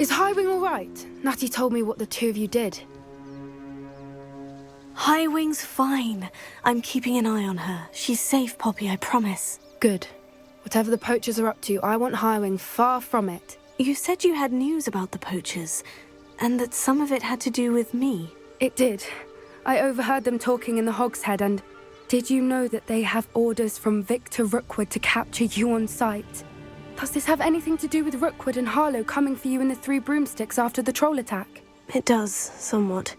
Is Highwing all right? Natty told me what the two of you did. Highwing's fine. I'm keeping an eye on her. She's safe, Poppy, I promise. Good. Whatever the poachers are up to, I want Highwing far from it. You said you had news about the poachers, and that some of it had to do with me. It did. I overheard them talking in the Hogshead, and did you know that they have orders from Victor Rookwood to capture you on sight? Does this have anything to do with Rookwood and Harlow coming for you in the Three Broomsticks after the troll attack? It does, somewhat.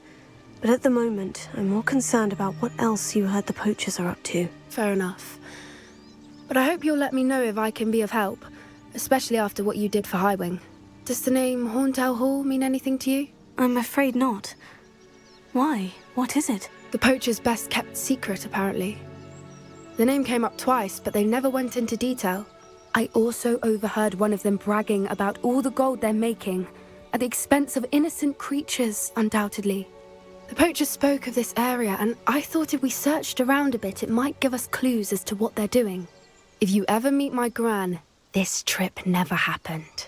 But at the moment, I'm more concerned about what else you heard the poachers are up to. Fair enough. But I hope you'll let me know if I can be of help, especially after what you did for Highwing. Does the name Horntail Hall mean anything to you? I'm afraid not. Why? What is it? The poachers' best kept secret, apparently. The name came up twice, but they never went into detail. I also overheard one of them bragging about all the gold they're making, at the expense of innocent creatures, undoubtedly. The poachers spoke of this area, and I thought if we searched around a bit, it might give us clues as to what they're doing. If you ever meet my gran, this trip never happened.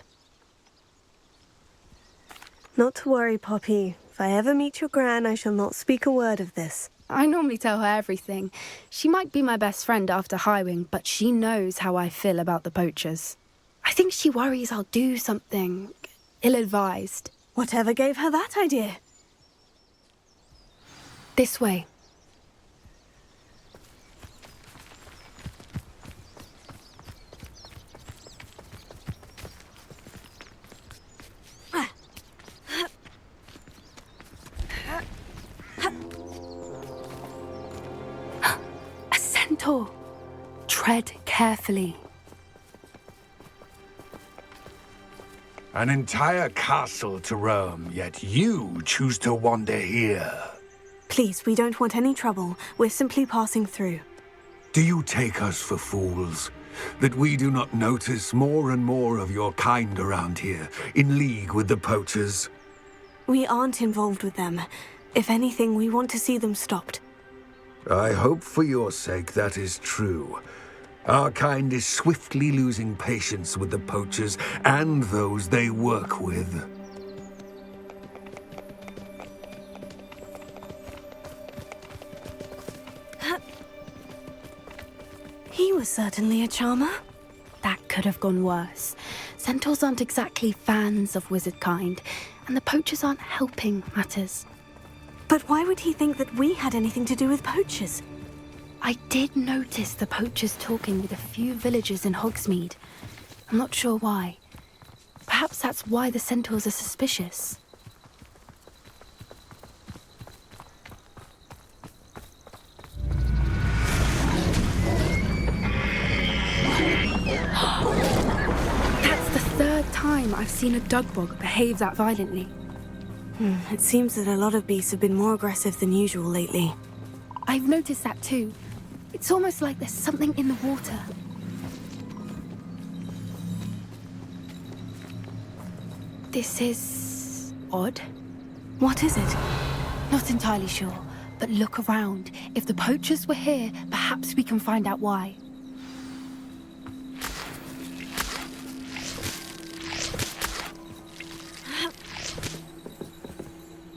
Not to worry, Poppy. If I ever meet your gran, I shall not speak a word of this. I normally tell her everything. She might be my best friend after Highwing, but she knows how I feel about the poachers. I think she worries I'll do something ill-advised. Whatever gave her that idea? This way. A centaur. Tread carefully. An entire castle to roam, yet you choose to wander here. Please, we don't want any trouble. We're simply passing through. Do you take us for fools? That we do not notice more and more of your kind around here, in league with the poachers? We aren't involved with them. If anything, we want to see them stopped. I hope for your sake that is true. Our kind is swiftly losing patience with the poachers and those they work with. He was certainly a charmer. That could have gone worse. Centaurs aren't exactly fans of wizard kind, and the poachers aren't helping matters. But why would he think that we had anything to do with poachers? I did notice the poachers talking with a few villagers in Hogsmeade. I'm not sure why. Perhaps that's why the centaurs are suspicious. That's the third time I've seen a dugbog behave that violently. It seems that a lot of beasts have been more aggressive than usual lately. I've noticed that too. It's almost like there's something in the water. This is odd. What is it? Not entirely sure, but look around. If the poachers were here, perhaps we can find out why.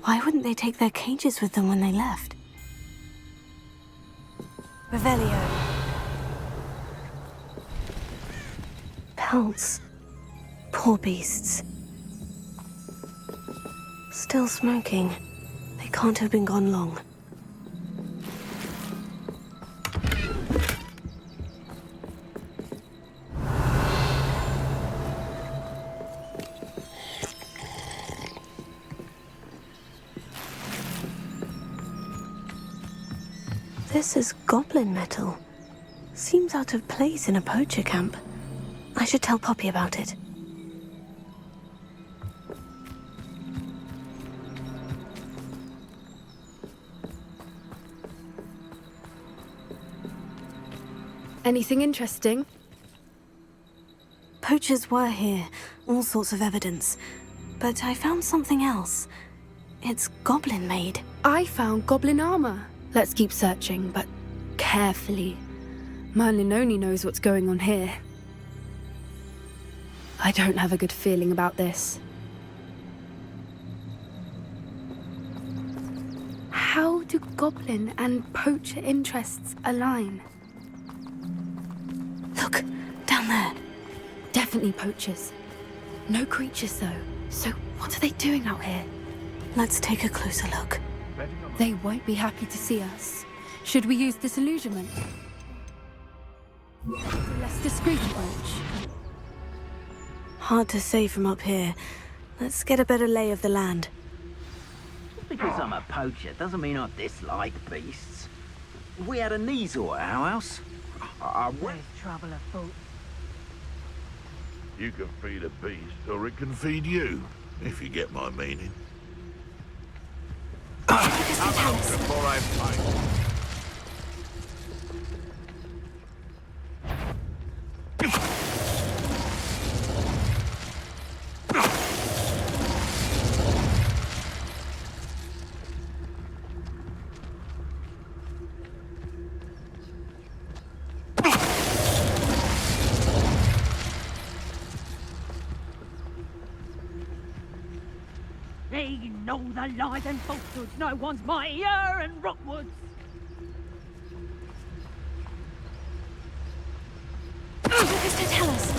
Why wouldn't they take their cages with them when they left? Revelio. Pelts. Poor beasts. Still smoking. They can't have been gone long. This is goblin metal. Seems out of place in a poacher camp. I should tell Poppy about it. Anything interesting? Poachers were here, all sorts of evidence. But I found something else. It's goblin-made. I found goblin armor. Let's keep searching, but carefully. Merlin only knows what's going on here. I don't have a good feeling about this. do goblin and poacher interests align? Look, down there. Definitely poachers. No creatures, though. So what are they doing out here? Let's take a closer look. They won't be happy to see us. Should we use disillusionment? A less discreet approach. Hard to say from up here. Let's get a better lay of the land. Just because I'm a poacher doesn't mean I dislike beasts. If we had a Kneazor at our house, I would. There's trouble afoot. You can feed a beast, or it can feed you, if you get my meaning. Before I fight. They know the lies and falsehoods no one's mightier and Rockwoods. Lucas, to tell us.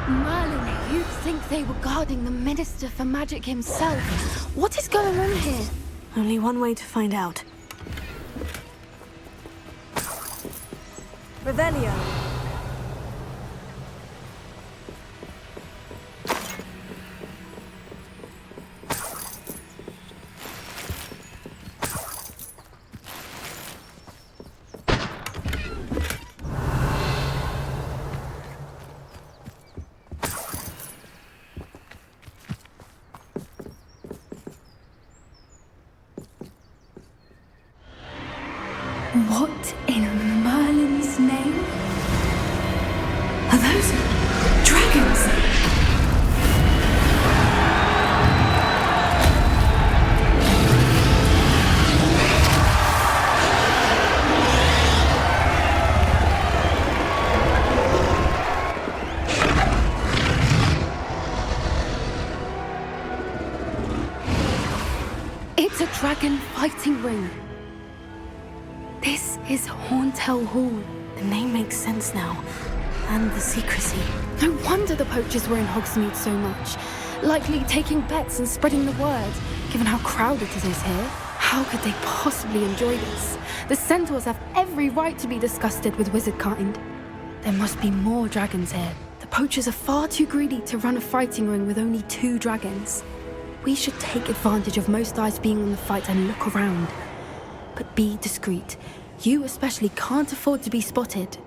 Merlin, you'd think they were guarding the Minister for Magic himself. What is going on here? Only one way to find out. Revelio. What in Merlin's name? Are those dragons? It's a dragon fighting ring. This is Hauntel Hall. The name makes sense now. And the secrecy. No wonder the poachers were in Hogsmeade so much. Likely taking bets and spreading the word, given how crowded it is here. How could they possibly enjoy this? The centaurs have every right to be disgusted with wizard kind. There must be more dragons here. The poachers are far too greedy to run a fighting ring with only 2 dragons. We should take advantage of most eyes being on the fight and look around. But be discreet. You especially can't afford to be spotted.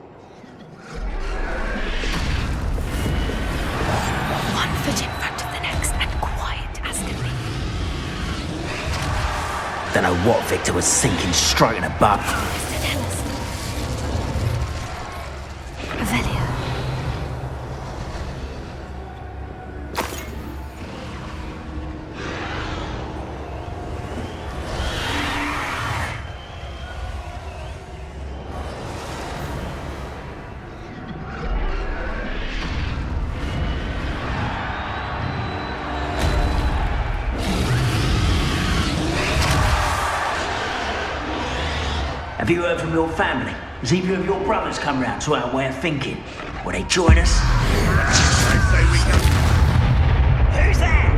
One foot in front of the next and quiet as can be. Don't know what Victor was sinking straight in a butt. Mr. Tell us. Revelio. Have you heard from your family? Has either of your brothers come round to our way of thinking? Will they join us? Who's there?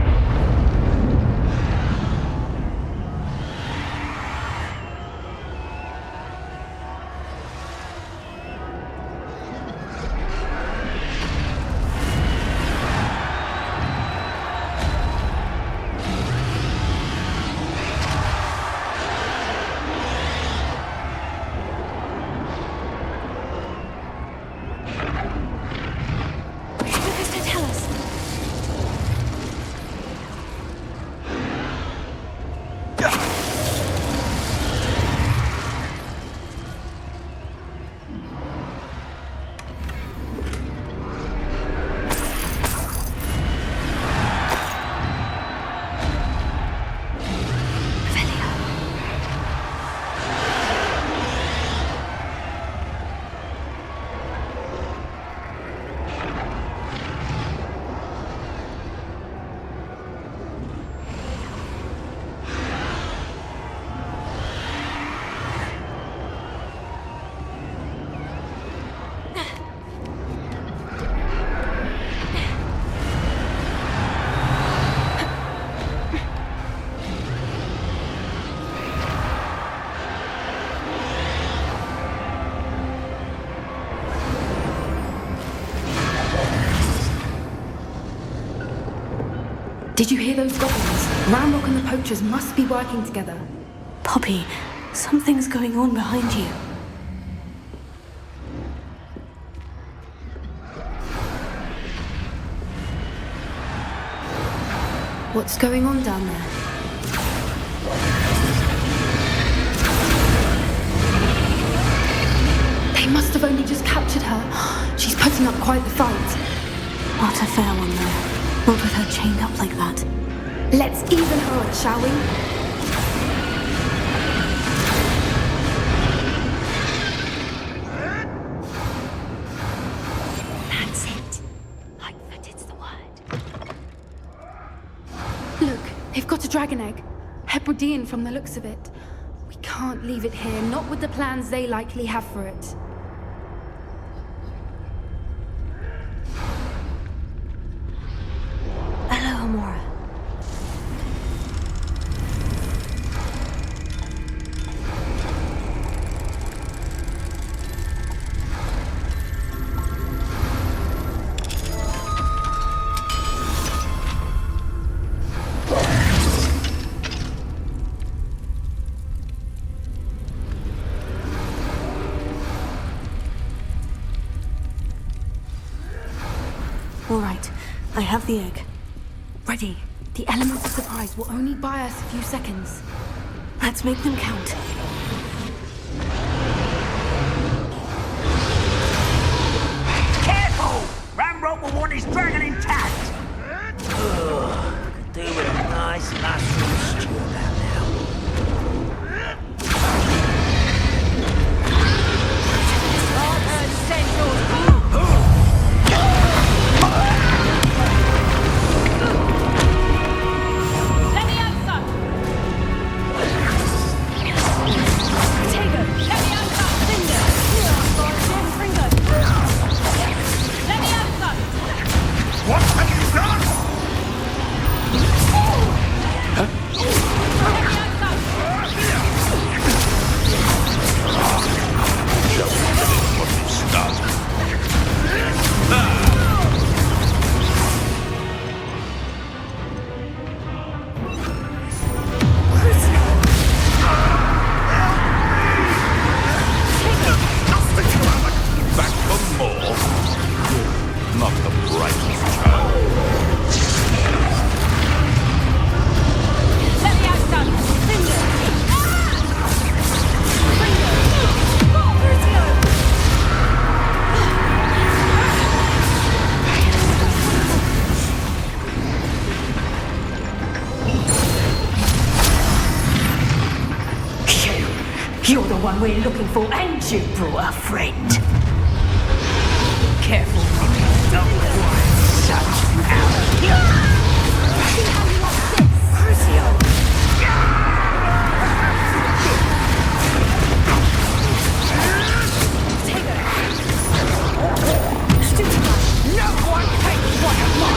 Lucas, to tell us. Did you hear those goblins? Ramrock and the poachers must be working together. Poppy, something's going on behind you. What's going on down there? They must have only just captured her. She's putting up quite the fight. Not a fair one, though. Not with her chained up like that. Let's even her up, shall we? That's it. Lightfooted's the word. Look, they've got a dragon egg. Hebridean from the looks of it. We can't leave it here, not with the plans they likely have for it. Hello, Amora. All right, I have the egg. Ready. The elements of surprise will only buy us a few seconds. Let's make them count. Careful! Ramrock will want his dragon intact! Could do with a nice mushroom stew about now. Let me out, son! Tago, let me out, son! Cinder! Fringo! Let me out, son! What have you done? Let me out, son! Shall we finish what you started? Back for more? Not the brightest child. Let me out, son! Cinder! Fringo! You're the one we're looking for, and you brought a friend. Careful, don't want such power. See how you like this? No one takes one of my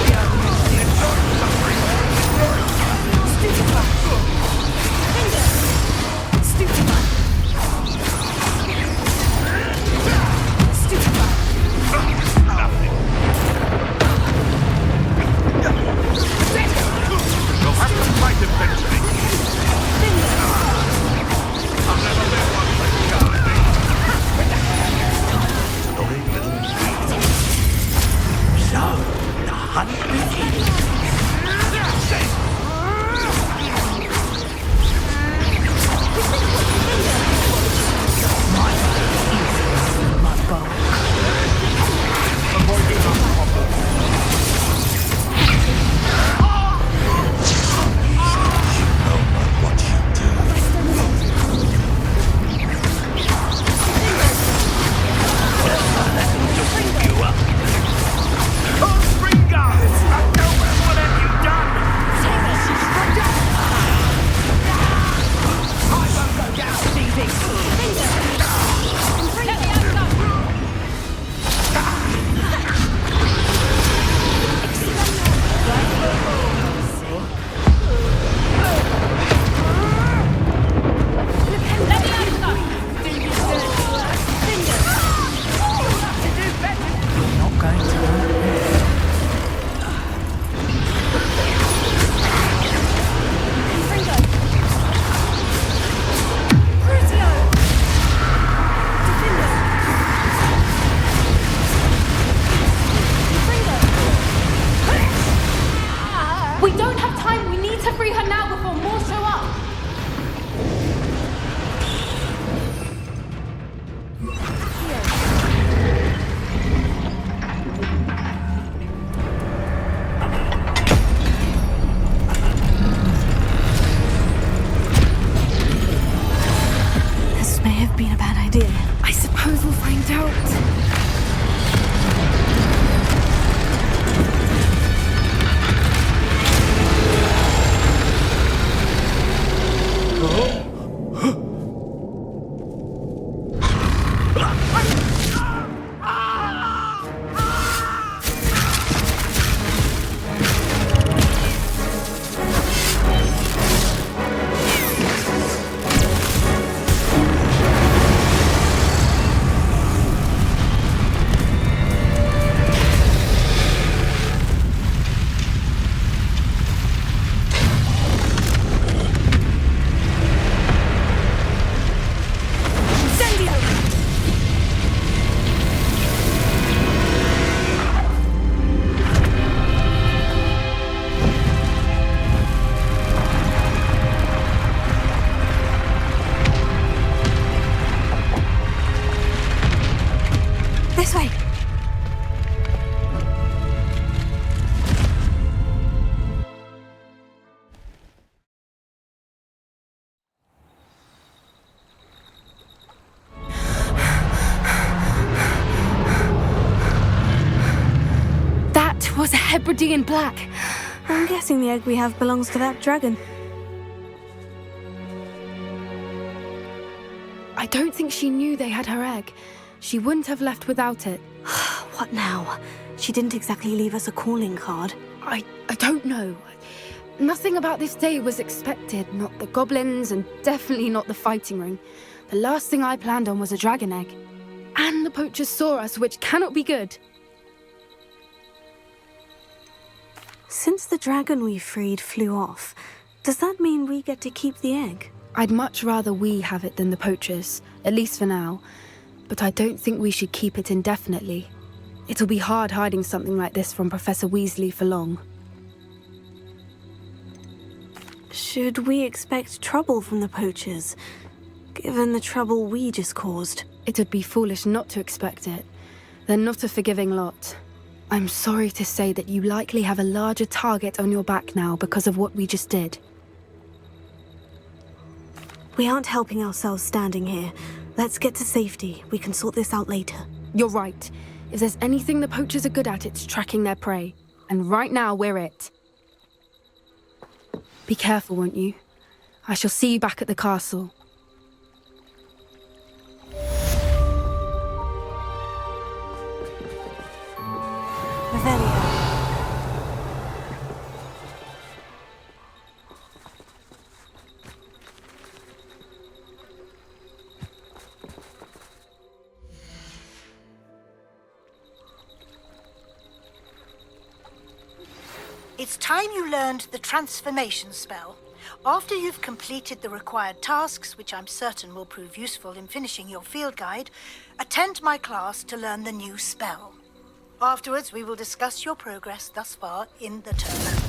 was a Hebridean black. I'm guessing the egg we have belongs to that dragon. I don't think she knew they had her egg. She wouldn't have left without it. What now? She didn't exactly leave us a calling card. I don't know. Nothing about this day was expected. Not the goblins, and definitely not the fighting ring. The last thing I planned on was a dragon egg. And the poachers saw us, which cannot be good. Since the dragon we freed flew off, does that mean we get to keep the egg? I'd much rather we have it than the poachers, at least for now. But I don't think we should keep it indefinitely. It'll be hard hiding something like this from Professor Weasley for long. Should we expect trouble from the poachers, given the trouble we just caused? It would be foolish not to expect it. They're not a forgiving lot. I'm sorry to say that you likely have a larger target on your back now because of what we just did. We aren't helping ourselves standing here. Let's get to safety. We can sort this out later. You're right. If there's anything the poachers are good at, it's tracking their prey. And right now, we're it. Be careful, won't you? I shall see you back at the castle. Revelio. It's time you learned the transformation spell. After you've completed the required tasks, which I'm certain will prove useful in finishing your field guide, attend my class to learn the new spell. Afterwards, we will discuss your progress thus far in the term.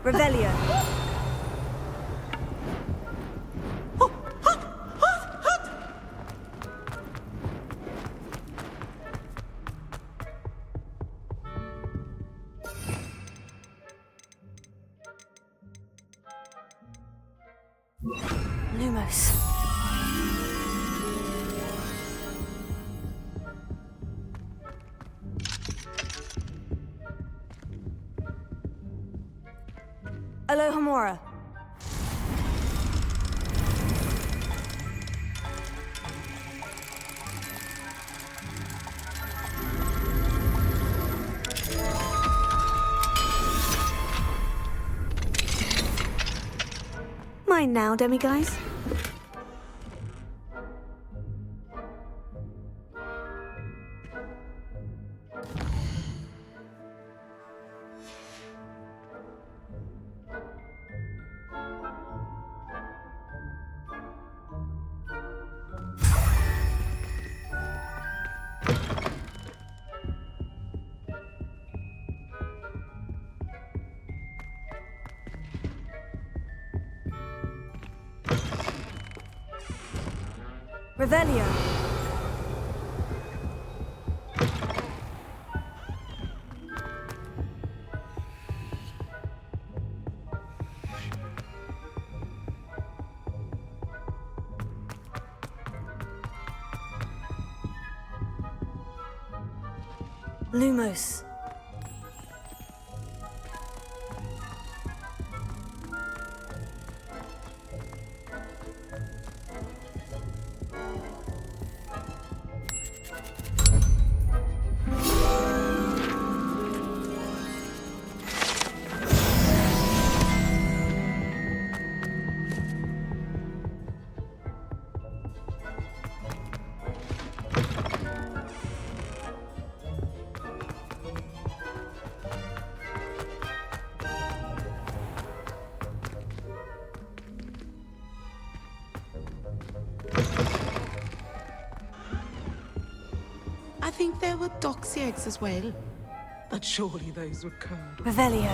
Revelio. Lumos. Alohomora. Mine now, demiguise. Revelio. Lumos. think there were doxy eggs as well. But surely those were curled. Revelio.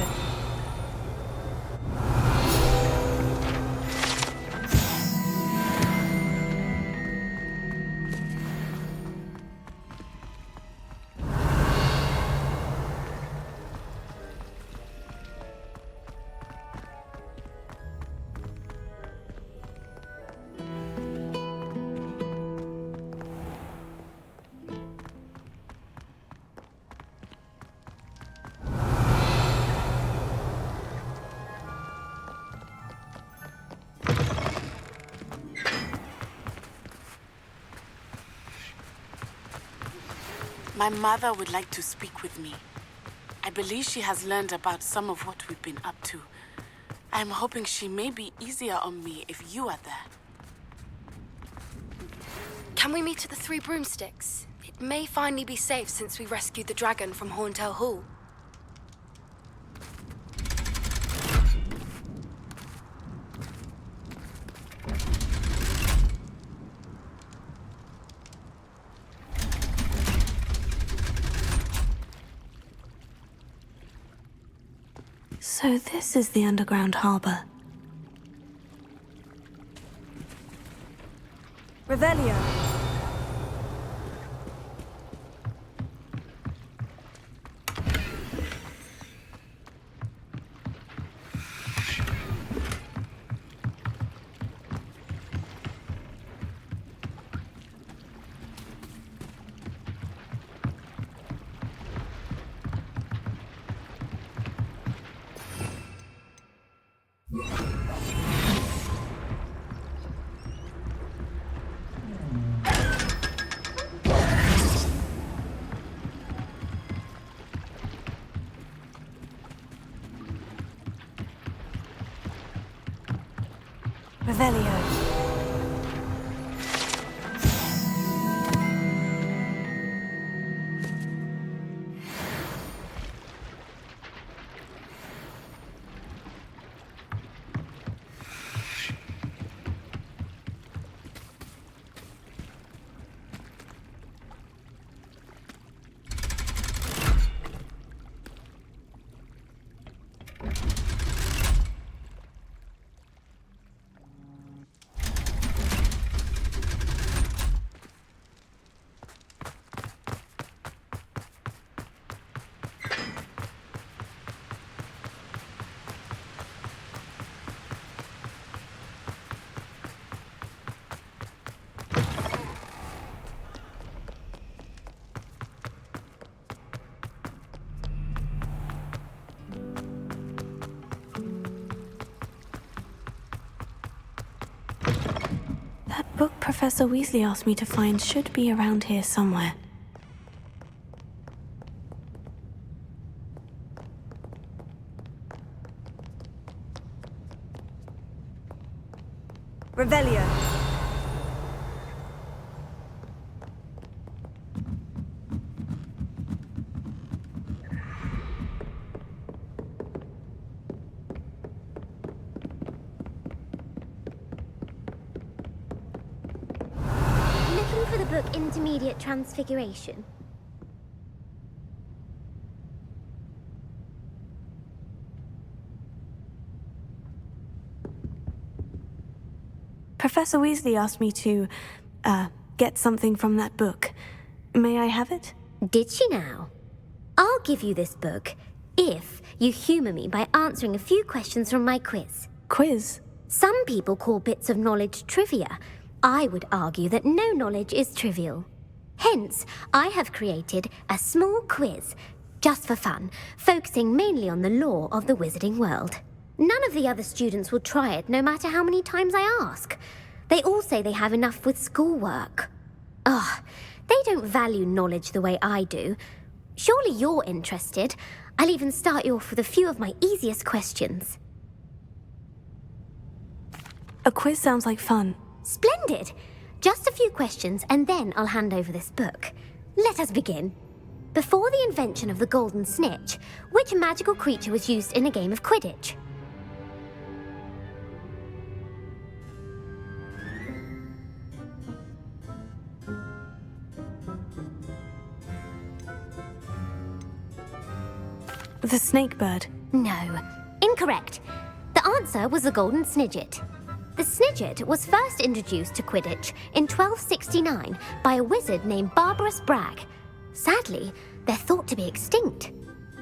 My mother would like to speak with me. I believe she has learned about some of what we've been up to. I'm hoping she may be easier on me if you are there. Can we meet at the Three Broomsticks? It may finally be safe since we rescued the dragon from Horntail Hall. So this is the underground harbor. Revelio. Revelio. That book Professor Weasley asked me to find should be around here somewhere. Revelio. Looking for the book Intermediate Transfiguration. Professor Weasley asked me to, get something from that book. May I have it? Did she now? I'll give you this book if you humor me by answering a few questions from my quiz. Quiz? Some people call bits of knowledge trivia. I would argue that no knowledge is trivial. Hence, I have created a small quiz, just for fun, focusing mainly on the lore of the wizarding world. None of the other students will try it, no matter how many times I ask. They all say they have enough with schoolwork. Ugh, they don't value knowledge the way I do. Surely you're interested. I'll even start you off with a few of my easiest questions. A quiz sounds like fun. Splendid! Just a few questions, and then I'll hand over this book. Let us begin. Before the invention of the golden snitch, which magical creature was used in a game of Quidditch? The snake bird. No, incorrect. The answer was the golden snidget. The snidget was first introduced to Quidditch in 1269 by a wizard named Barbarous Bragg. Sadly, they're thought to be extinct.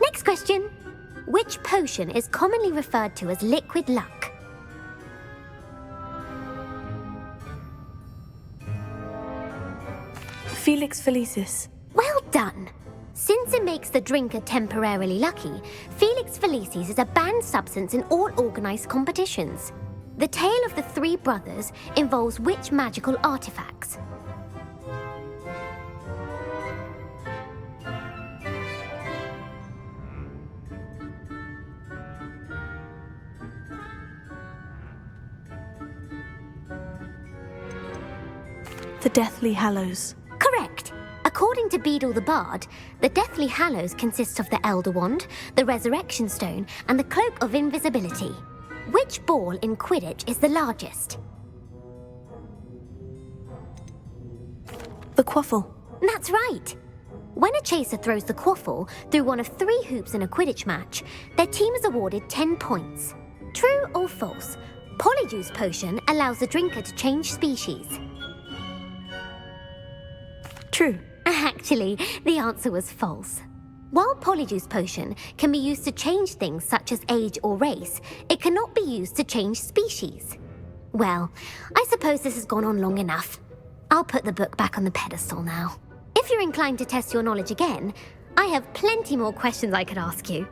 Next question. Which potion is commonly referred to as liquid luck? Felix Felicis. Well done. Since it makes the drinker temporarily lucky, Felix Felicis is a banned substance in all organized competitions. The tale of the three brothers involves which magical artifacts? The Deathly Hallows. Correct. According to Beedle the Bard, the Deathly Hallows consists of the Elder Wand, the Resurrection Stone, and the Cloak of Invisibility. Which ball in Quidditch is the largest? The Quaffle. That's right. When a chaser throws the quaffle through one of 3 hoops in a Quidditch match, their team is awarded 10 points. True or false? Polyjuice Potion allows the drinker to change species. True. Actually, the answer was false. While Polyjuice Potion can be used to change things such as age or race, it cannot be used to change species. Well, I suppose this has gone on long enough. I'll put the book back on the pedestal now. If you're inclined to test your knowledge again, I have plenty more questions I could ask you.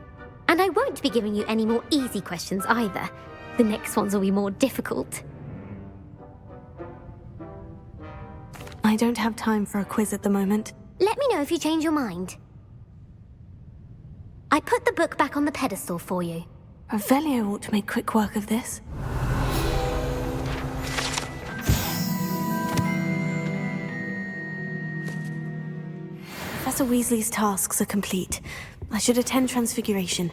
And I won't be giving you any more easy questions either. The next ones will be more difficult. I don't have time for a quiz at the moment. Let me know if you change your mind. I put the book back on the pedestal for you. Revelio ought to make quick work of this. Professor Weasley's tasks are complete. I should attend Transfiguration.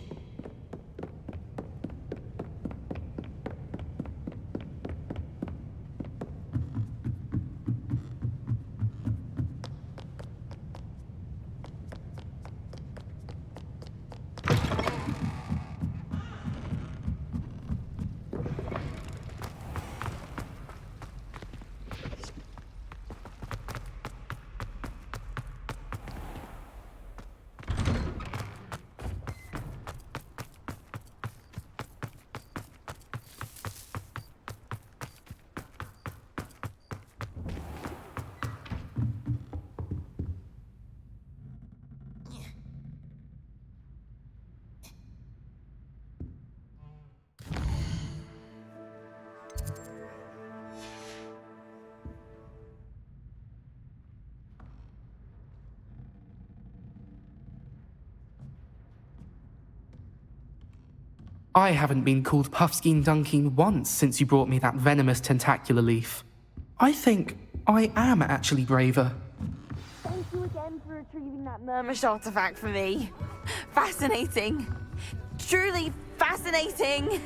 I haven't been called Puffskein Dunking once since you brought me that venomous tentacular leaf. I think I am actually braver. Thank you again for retrieving that Murmush artifact for me. Fascinating. Truly fascinating.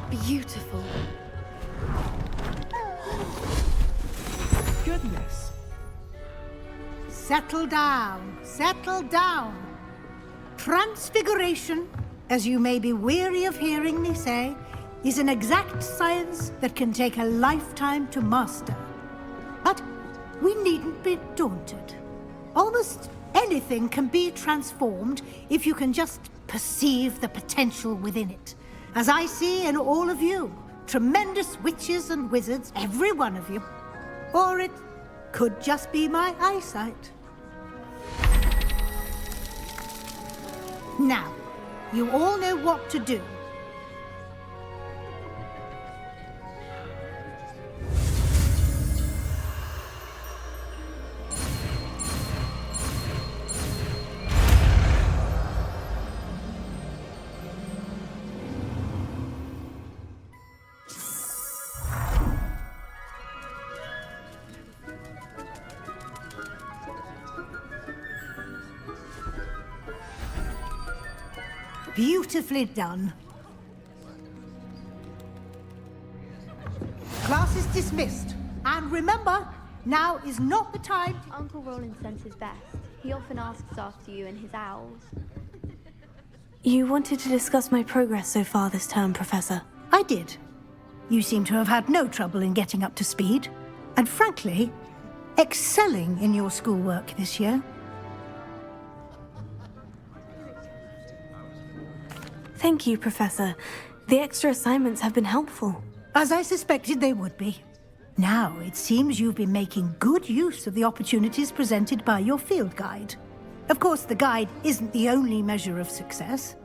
Beautiful. Goodness. Settle down. Settle down. Transfiguration, as you may be weary of hearing me say, is an exact science that can take a lifetime to master. But we needn't be daunted. Almost anything can be transformed if you can just perceive the potential within it. As I see in all of you, tremendous witches and wizards, every one of you. Or it could just be my eyesight. Now, you all know what to do. Beautifully done. Class is dismissed. And remember, now is not the time. Uncle Roland sends his best. He often asks after you and his owls. You wanted to discuss my progress so far this term, Professor. I did. You seem to have had no trouble in getting up to speed, and frankly, excelling in your schoolwork this year. Thank you, Professor. The extra assignments have been helpful. As I suspected they would be. Now, it seems you've been making good use of the opportunities presented by your field guide. Of course, the guide isn't the only measure of success.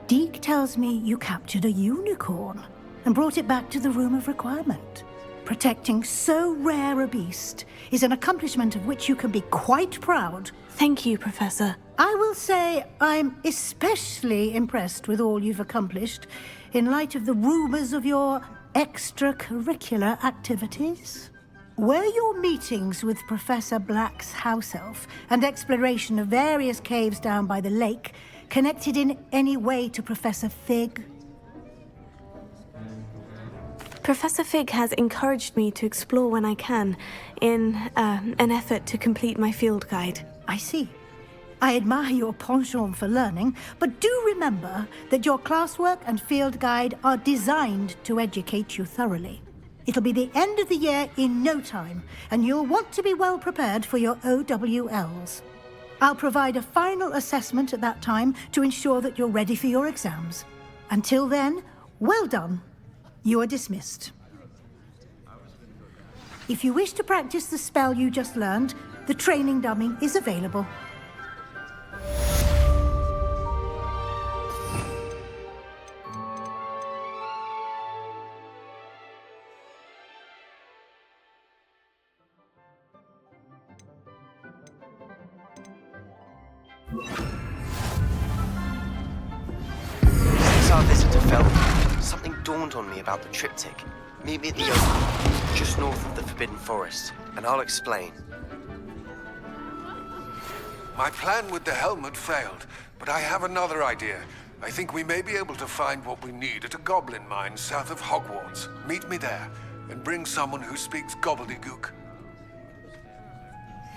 Deke tells me you captured a unicorn and brought it back to the Room of Requirement. Protecting so rare a beast is an accomplishment of which you can be quite proud. Thank you, Professor. I will say I'm especially impressed with all you've accomplished in light of the rumors of your extracurricular activities. Were your meetings with Professor Black's house elf and exploration of various caves down by the lake connected in any way to Professor Fig? Professor Fig has encouraged me to explore when I can, in an effort to complete my field guide. I see. I admire your penchant for learning, but do remember that your classwork and field guide are designed to educate you thoroughly. It'll be the end of the year in no time, and you'll want to be well prepared for your OWLs. I'll provide a final assessment at that time to ensure that you're ready for your exams. Until then, well done. You are dismissed. If you wish to practice the spell you just learned, the training dummy is available. Since our visit to Felden, something dawned on me about the triptych. Meet me at the oak, just north of the Forbidden Forest, and I'll explain. My plan with the helmet failed, but I have another idea. I think we may be able to find what we need at a goblin mine south of Hogwarts. Meet me there, and bring someone who speaks gobbledygook.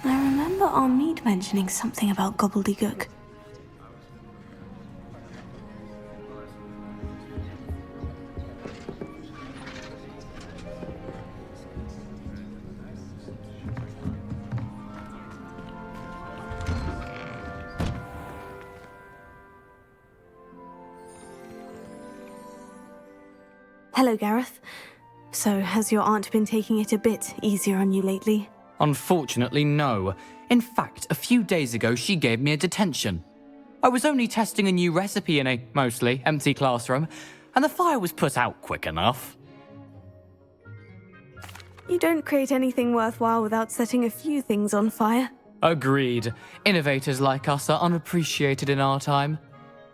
I remember Armid mentioning something about gobbledygook. Hello, Gareth. So, has your aunt been taking it a bit easier on you lately? Unfortunately, no. In fact, a few days ago, she gave me a detention. I was only testing a new recipe in a mostly empty classroom, and the fire was put out quick enough. You don't create anything worthwhile without setting a few things on fire. Agreed. Innovators like us are unappreciated in our time.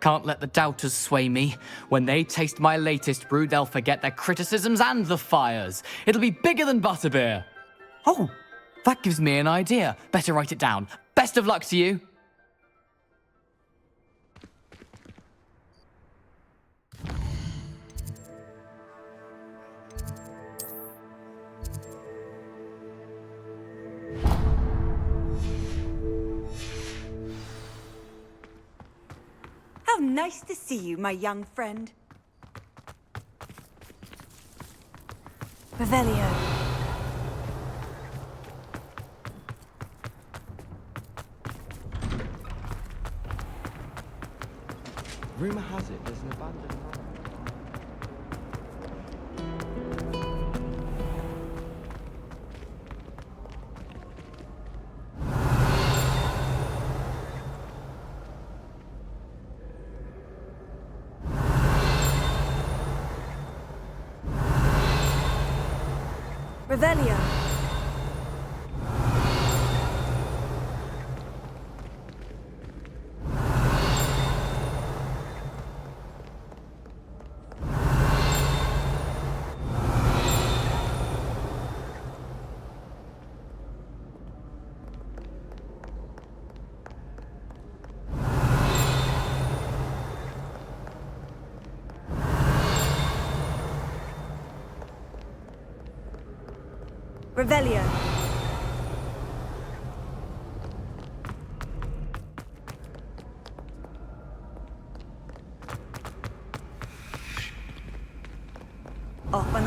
Can't let the doubters sway me. When they taste my latest brew, they'll forget their criticisms and the fires. It'll be bigger than butterbeer. Oh, that gives me an idea. Better write it down. Best of luck to you. How nice to see you, my young friend. Revelio. Rumor has it there's an abandoned mine. Revelio. Revelio.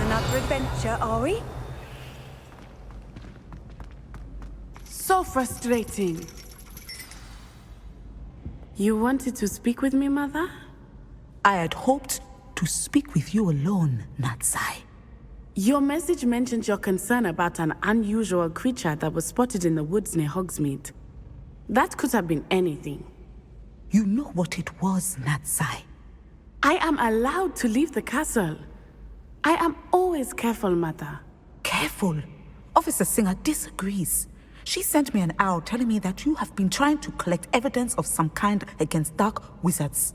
another adventure, are we? So frustrating. You wanted to speak with me, Mother? I had hoped to speak with you alone, Natsai. Your message mentioned your concern about an unusual creature that was spotted in the woods near Hogsmeade. That could have been anything. You know what it was, Natsai. I am allowed to leave the castle. I am always careful, Mother. Careful? Officer Singer disagrees. She sent me an owl telling me that you have been trying to collect evidence of some kind against dark wizards.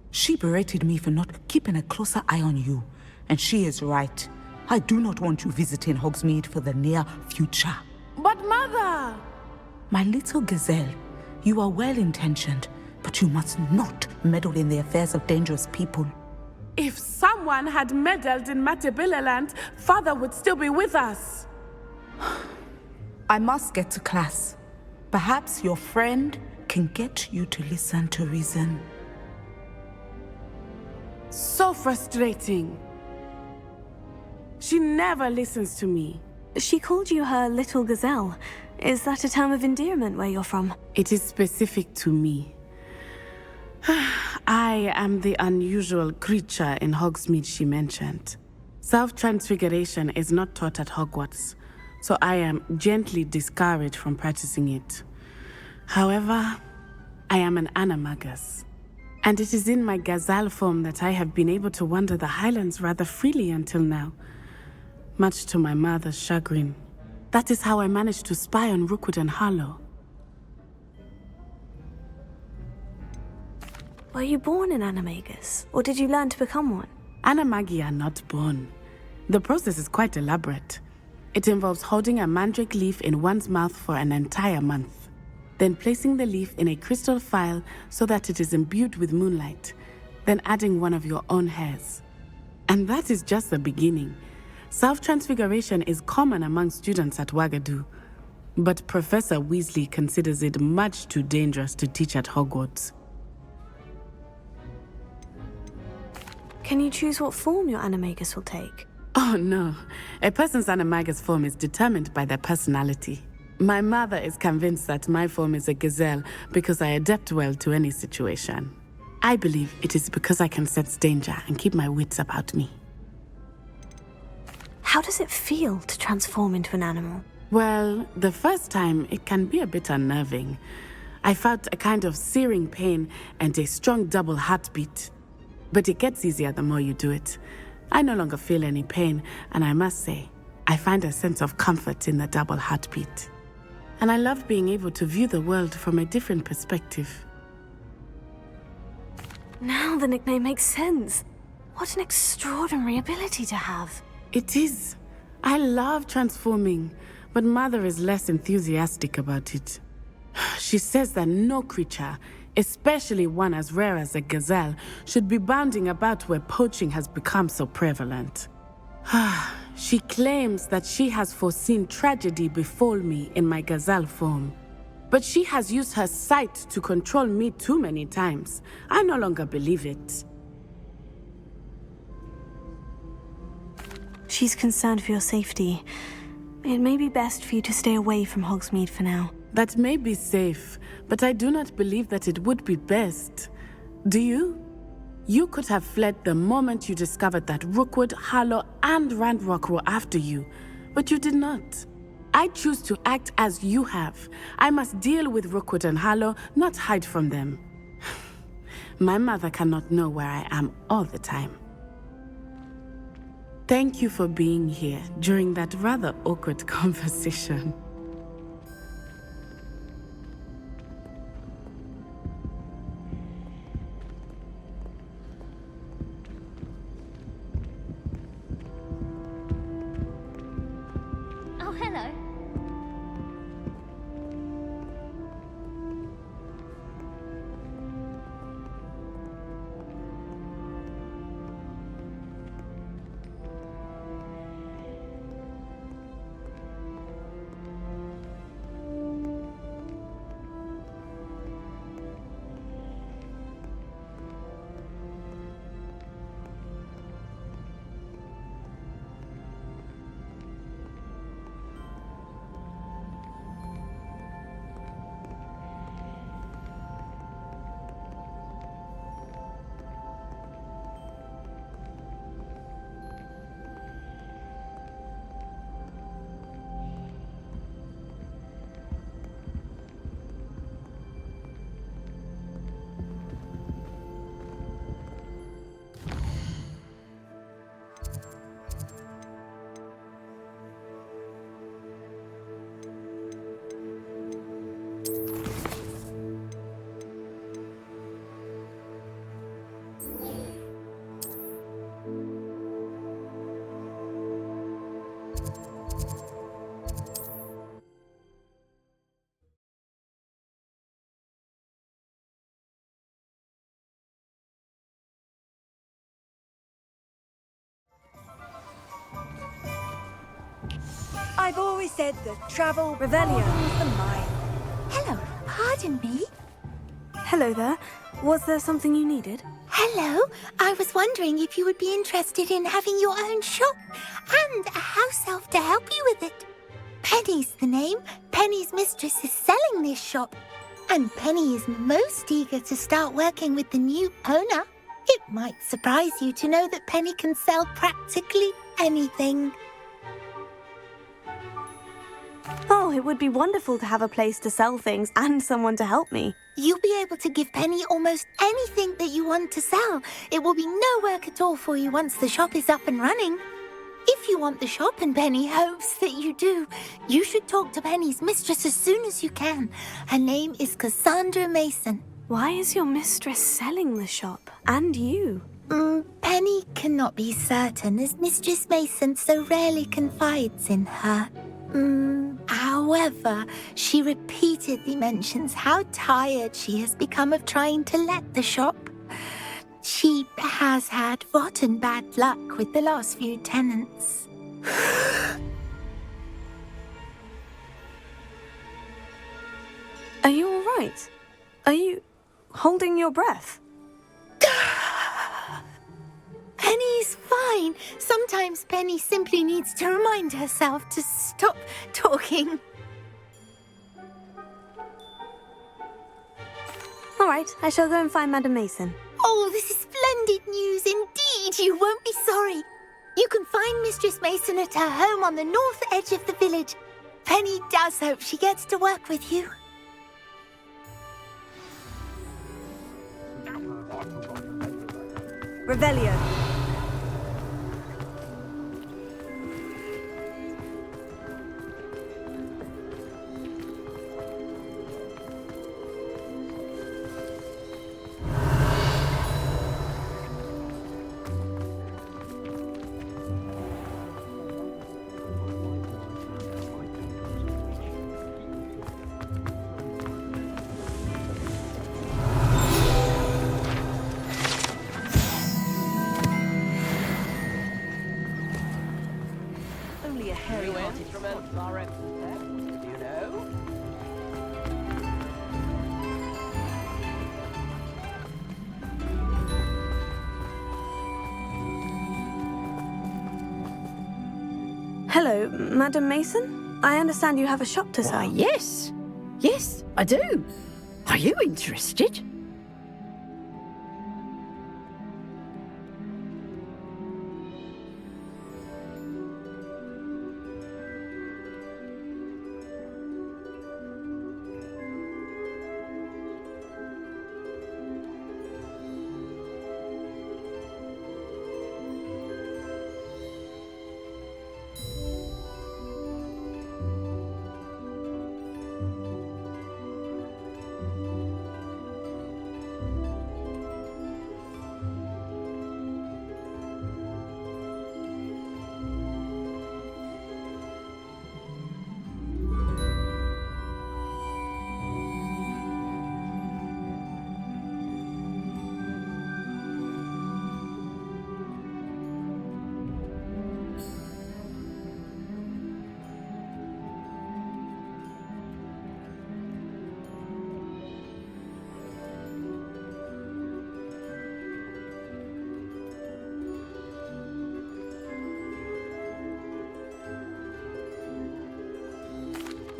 She berated me for not keeping a closer eye on you, and she is right. I do not want you visiting Hogsmeade for the near future. But Mother! My little gazelle, you are well-intentioned, but you must not meddle in the affairs of dangerous people. If someone had meddled in Matabeleland, Father would still be with us. I must get to class. Perhaps your friend can get you to listen to reason. So frustrating. She never listens to me. She called you her little gazelle. Is that a term of endearment where you're from? It is specific to me. I am the unusual creature in Hogsmeade she mentioned. Self-transfiguration is not taught at Hogwarts, so I am gently discouraged from practicing it. However, I am an animagus, and it is in my gazelle form that I have been able to wander the Highlands rather freely until now, much to my mother's chagrin. That is how I managed to spy on Rookwood and Harlow. Were you born an animagus, or did you learn to become one? Animagi are not born. The process is quite elaborate. It involves holding a mandrake leaf in one's mouth for an entire month, then placing the leaf in a crystal phial so that it is imbued with moonlight, then adding one of your own hairs. And that is just the beginning. Self-transfiguration is common among students at Wagadu, but Professor Weasley considers it much too dangerous to teach at Hogwarts. Can you choose what form your animagus will take? Oh no, a person's animagus form is determined by their personality. My mother is convinced that my form is a gazelle because I adapt well to any situation. I believe it is because I can sense danger and keep my wits about me. How does it feel to transform into an animal? Well, the first time it can be a bit unnerving. I felt a kind of searing pain and a strong double heartbeat. But it gets easier the more you do it. I no longer feel any pain, and I must say, I find a sense of comfort in the double heartbeat. And I love being able to view the world from a different perspective. Now the nickname makes sense. What an extraordinary ability to have. It is. I love transforming, but Mother is less enthusiastic about it. She says that no creature, especially one as rare as a gazelle, should be bounding about where poaching has become so prevalent. She claims that she has foreseen tragedy befall me in my gazelle form. But she has used her sight to control me too many times. I no longer believe it. She's concerned for your safety. It may be best for you to stay away from Hogsmeade for now. That may be safe, but I do not believe that it would be best. Do you? You could have fled the moment you discovered that Rookwood, Harlow, and Ranrock were after you, but you did not. I choose to act as you have. I must deal with Rookwood and Harlow, not hide from them. My mother cannot know where I am all the time. Thank you for being here during that rather awkward conversation. Oh, hello. I've always said that travel broadens the mind. Hello, pardon me? Hello there. Was there something you needed? Hello, I was wondering if you would be interested in having your own shop and a house elf to help you with it. Penny's the name. Penny's mistress is selling this shop, and Penny is most eager to start working with the new owner. It might surprise you to know that Penny can sell practically anything. Oh, it would be wonderful to have a place to sell things and someone to help me. You'll be able to give Penny almost anything that you want to sell. It will be no work at all for you once the shop is up and running. If you want the shop and Penny hopes that you do, you should talk to Penny's mistress as soon as you can. Her name is Cassandra Mason. Why is your mistress selling the shop? And you? Penny cannot be certain, as Mistress Mason so rarely confides in her. However, she repeatedly mentions how tired she has become of trying to let the shop. She has had rotten bad luck with the last few tenants. Are you all right? Are you holding your breath? Penny's fine. Sometimes Penny simply needs to remind herself to stop talking. All right, I shall go and find Madam Mason. Oh, this is splendid news indeed. You won't be sorry. You can find Mistress Mason at her home on the north edge of the village. Penny does hope she gets to work with you. Revelio. Only a hairy-hearted instruments are represented, you know. Hello, Madam Mason? I understand you have a shop to sell. Why, yes. Yes, I do. Are you interested?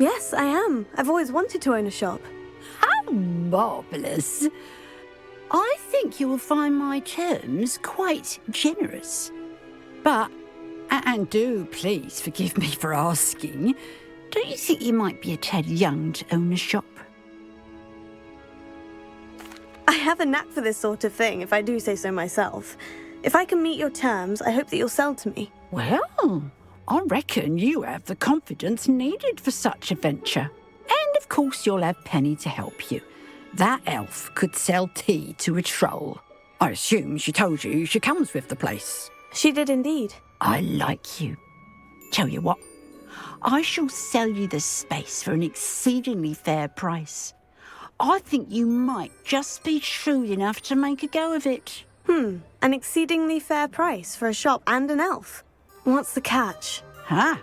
Yes, I am. I've always wanted to own a shop. How marvellous. I think you will find my terms quite generous. But, and do please forgive me for asking, do you think you might be a tad young to own a shop? I have a knack for this sort of thing, if I do say so myself. If I can meet your terms, I hope that you'll sell to me. Well, I reckon you have the confidence needed for such a venture. And of course you'll have Penny to help you. That elf could sell tea to a troll. I assume she told you she comes with the place. She did indeed. I like you. Tell you what, I shall sell you the space for an exceedingly fair price. I think you might just be shrewd enough to make a go of it. An exceedingly fair price for a shop and an elf. What's the catch? Ah,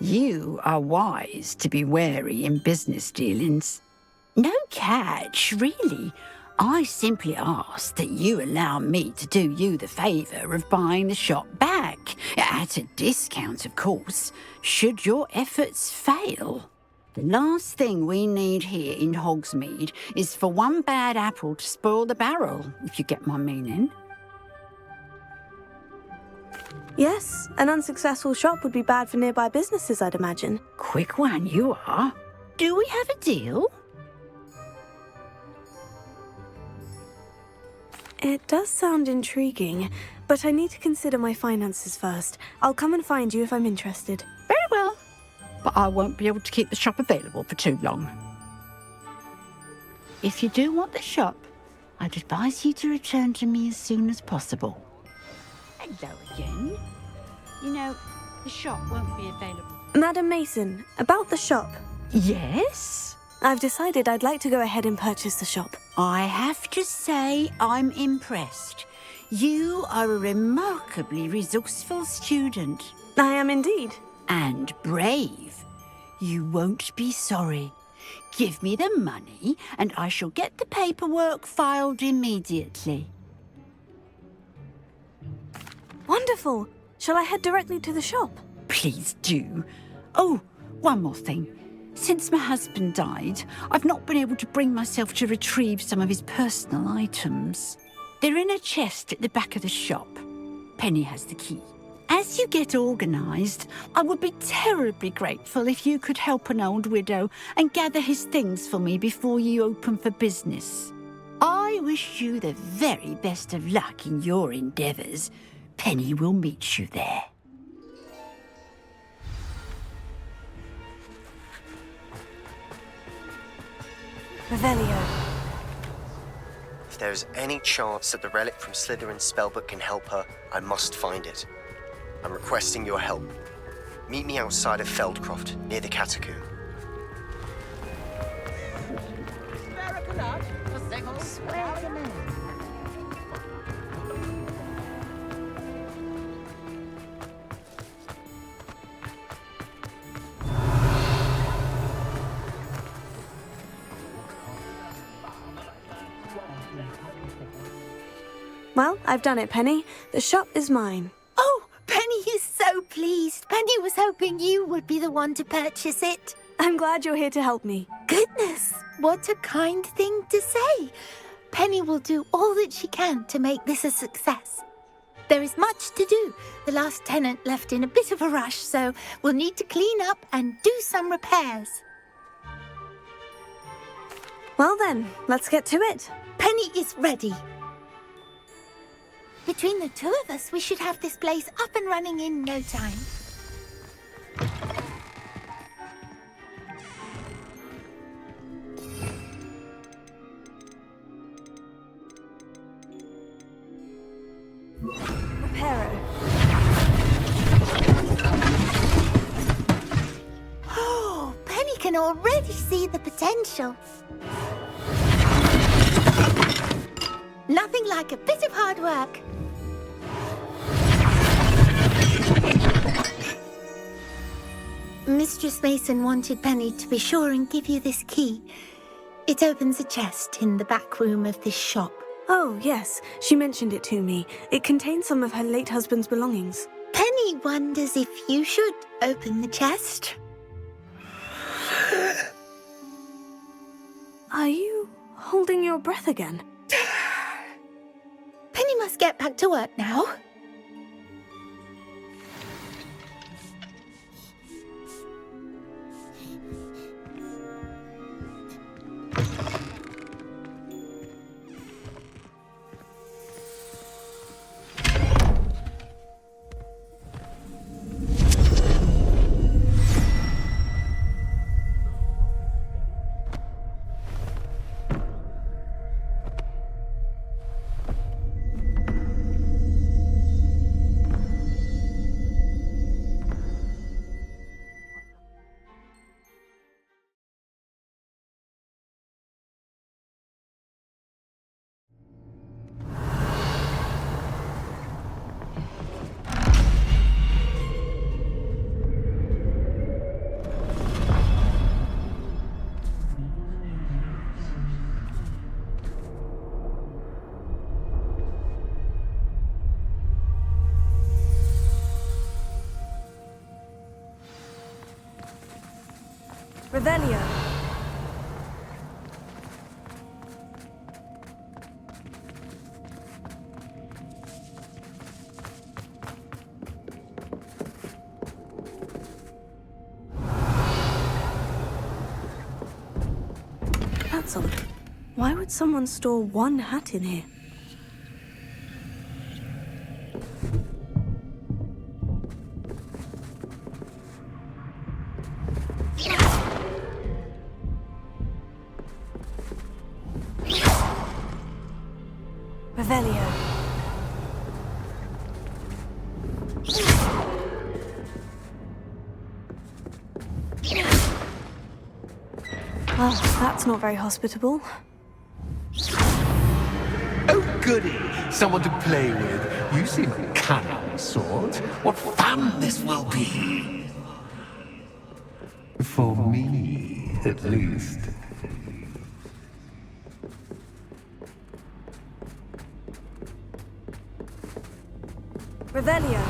You are wise to be wary in business dealings. No catch, really. I simply ask that you allow me to do you the favour of buying the shop back, at a discount, of course, should your efforts fail. The last thing we need here in Hogsmeade is for one bad apple to spoil the barrel, if you get my meaning. Yes, an unsuccessful shop would be bad for nearby businesses, I'd imagine. Quick one you are. Do we have a deal? It does sound intriguing, but I need to consider my finances first. I'll come and find you if I'm interested. Very well. But I won't be able to keep the shop available for too long. If you do want the shop, I'd advise you to return to me as soon as possible. Hello again. You know, the shop won't be available. Madam Mason, about the shop. Yes? I've decided I'd like to go ahead and purchase the shop. I have to say I'm impressed. You are a remarkably resourceful student. I am indeed. And brave. You won't be sorry. Give me the money and I shall get the paperwork filed immediately. Wonderful. Shall I head directly to the shop? Please do. Oh, one more thing. Since my husband died, I've not been able to bring myself to retrieve some of his personal items. They're in a chest at the back of the shop. Penny has the key. As you get organised, I would be terribly grateful if you could help an old widow and gather his things for me before you open for business. I wish you the very best of luck in your endeavours. Penny will meet you there. Revelio. If there's any chance that the relic from Slytherin's spellbook can help her, I must find it. I'm requesting your help. Meet me outside of Feldcroft, near the catacomb. Well, I've done it, Penny. The shop is mine. Oh, Penny is so pleased. Penny was hoping you would be the one to purchase it. I'm glad you're here to help me. Goodness, what a kind thing to say. Penny will do all that she can to make this a success. There is much to do. The last tenant left in a bit of a rush, so we'll need to clean up and do some repairs. Well then, let's get to it. Penny is ready. Between the two of us, we should have this place up and running in no time. Reparo. Oh, Penny can already see the potential. Nothing like a bit of hard work. Mistress Mason wanted Penny to be sure and give you this key. It opens a chest in the back room of this shop. Oh, yes. She mentioned it to me. It contains some of her late husband's belongings. Penny wonders if you should open the chest. Are you holding your breath again? Penny must get back to work now. Revelio. That's odd. Why would someone store one hat in here? Revelio. Oh, that's not very hospitable. Oh, goody! Someone to play with. You seem a cunning sort. What fun this will be! For me, at least. Revelio.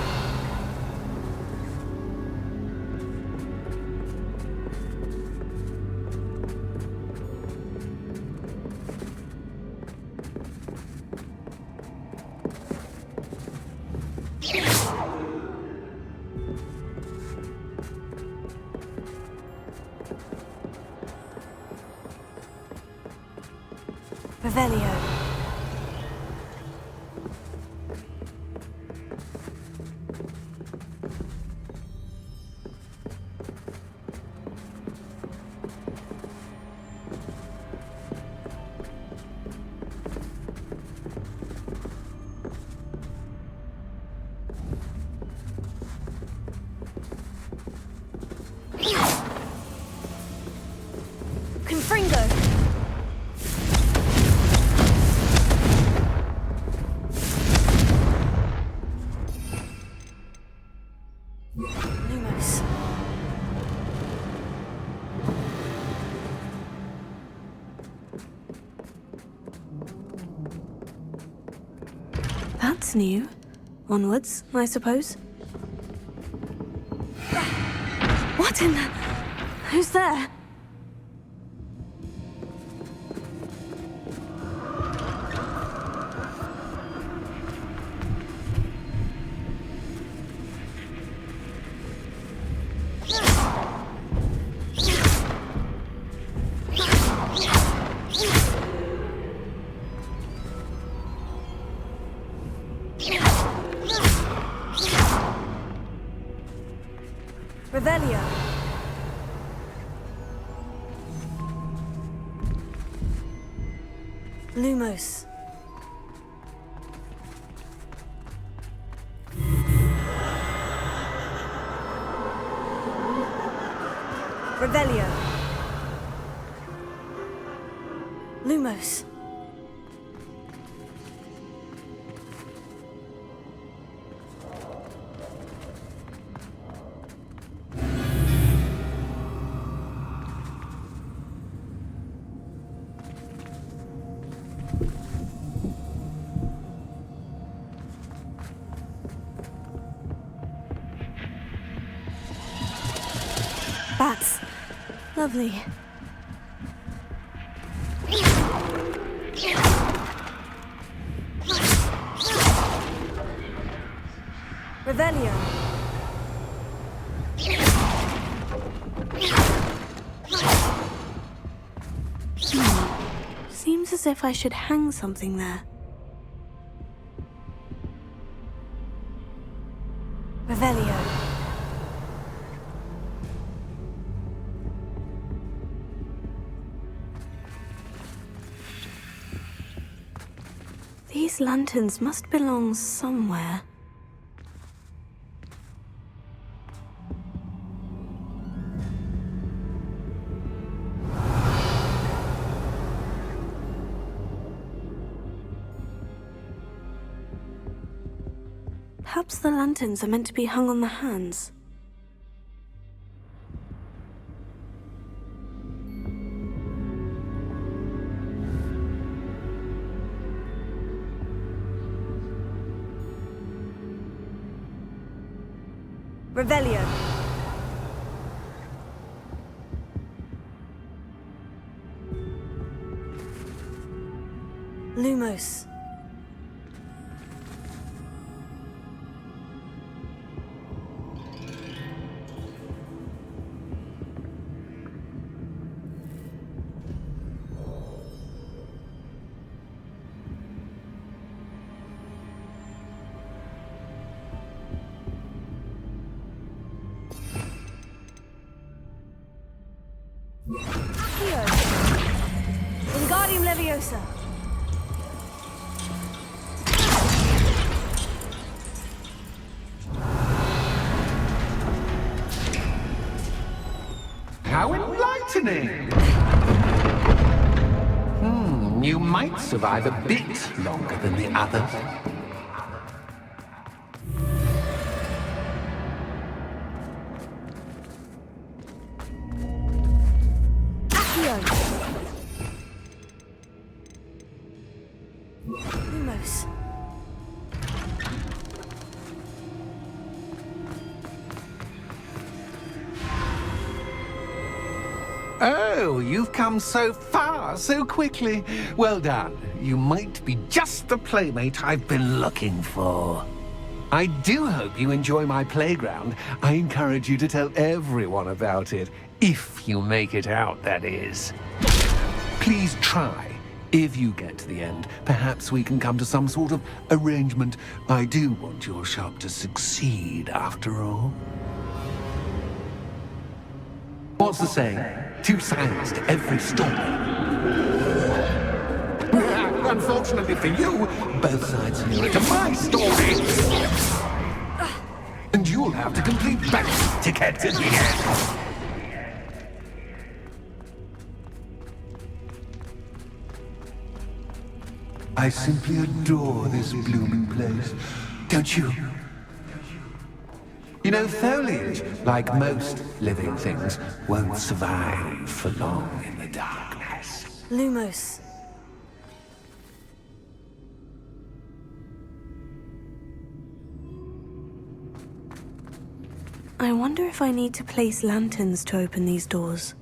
Revelio. Confringo. Lumos. That's new. Onwards, I suppose. What in the... Who's there? Revelio. Lumos. Revelio. Lumos. Bats. Lovely. Revelio. Seems as if I should hang something there. Revelio. These lanterns must belong somewhere. Perhaps the lanterns are meant to be hung on the hands. Revelio. Lumos. Wingardium Leviosa. How enlightening! You might survive a bit longer than the others. Lumos. Oh, you've come so far, so quickly. Well done. You might be just the playmate I've been looking for. I do hope you enjoy my playground. I encourage you to tell everyone about it. If you make it out, that is. Please try. If you get to the end, perhaps we can come to some sort of arrangement. I do want your shop to succeed, after all. What's the saying? 2 sides to every story. Unfortunately for you, both sides here to my story. And you'll have to complete both to get to the end. I simply adore this blooming place, don't you? You know, foliage, like most living things, won't survive for long in the darkness. Lumos. I wonder if I need to place lanterns to open these doors.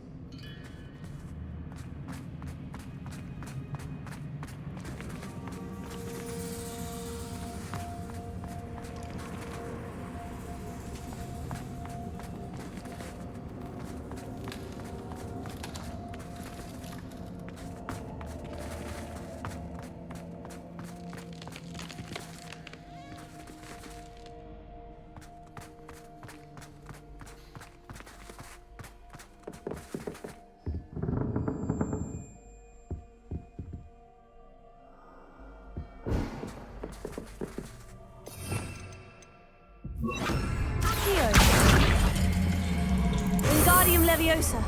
Wingardium Leviosa.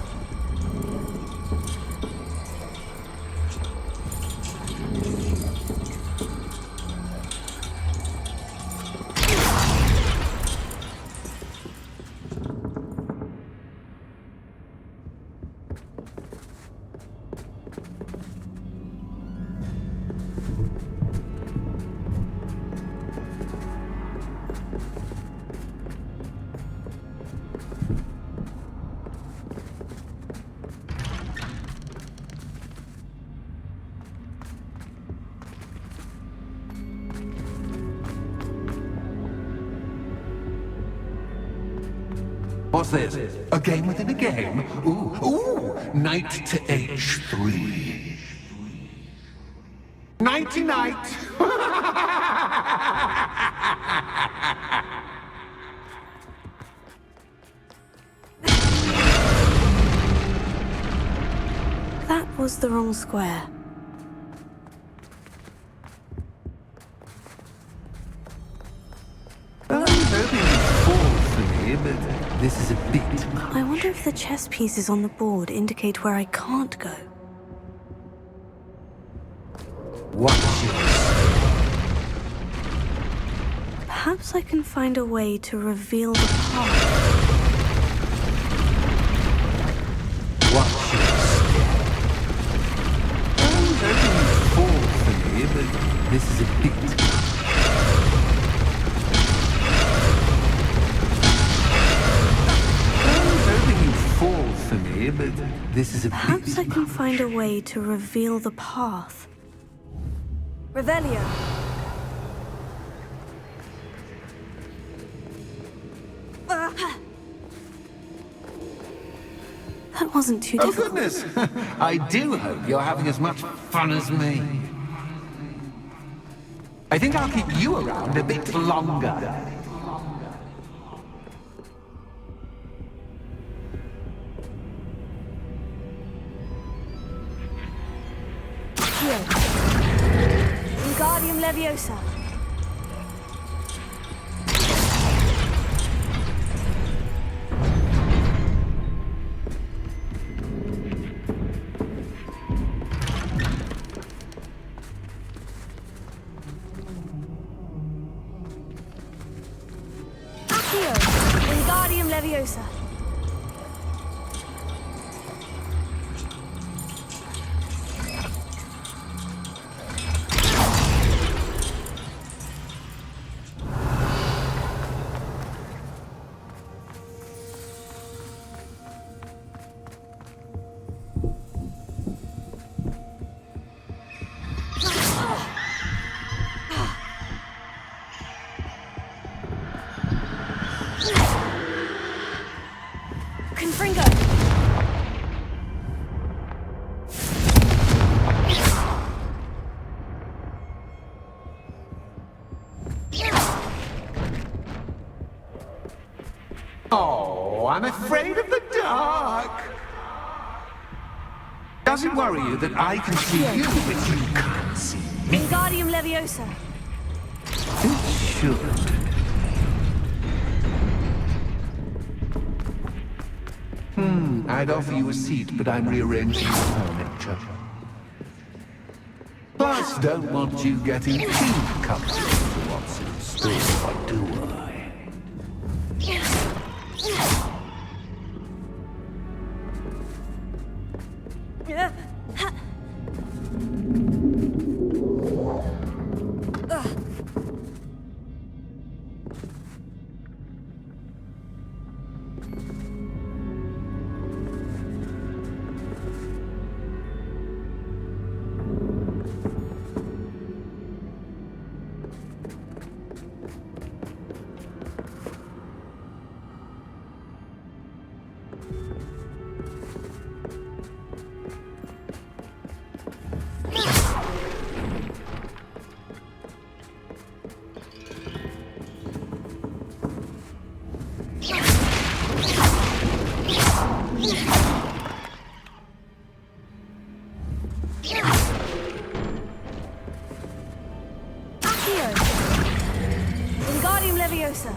What's this? A game within a game? Ooh, knight to H3. Nighty-night! That was the wrong square. I was hoping you'd fall for me, but this is a bit much. I wonder if the chess pieces on the board indicate where I can't go. Watch yourself. Perhaps I can find a way to reveal the path. Watch yourself. I was hoping you'd fall for me, but this is a bit much. Fall for me, but this is a Perhaps I can find a way to reveal the path. Revelio. That wasn't too difficult. Oh, goodness! I do hope you're having as much fun as me. I think I'll keep you around a bit longer. Wingardium Leviosa. Accio. Wingardium Leviosa. Confringo! Oh, I'm afraid of the dark. Does it worry you that I can see you, but you can't see me? Wingardium Leviosa. It should. I'd offer you a seat, but I'm rearranging the furniture. Plus, don't want you getting too comfortable for what's in store, do I? Wingardium Leviosa.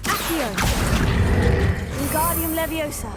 Accio. Wingardium Leviosa.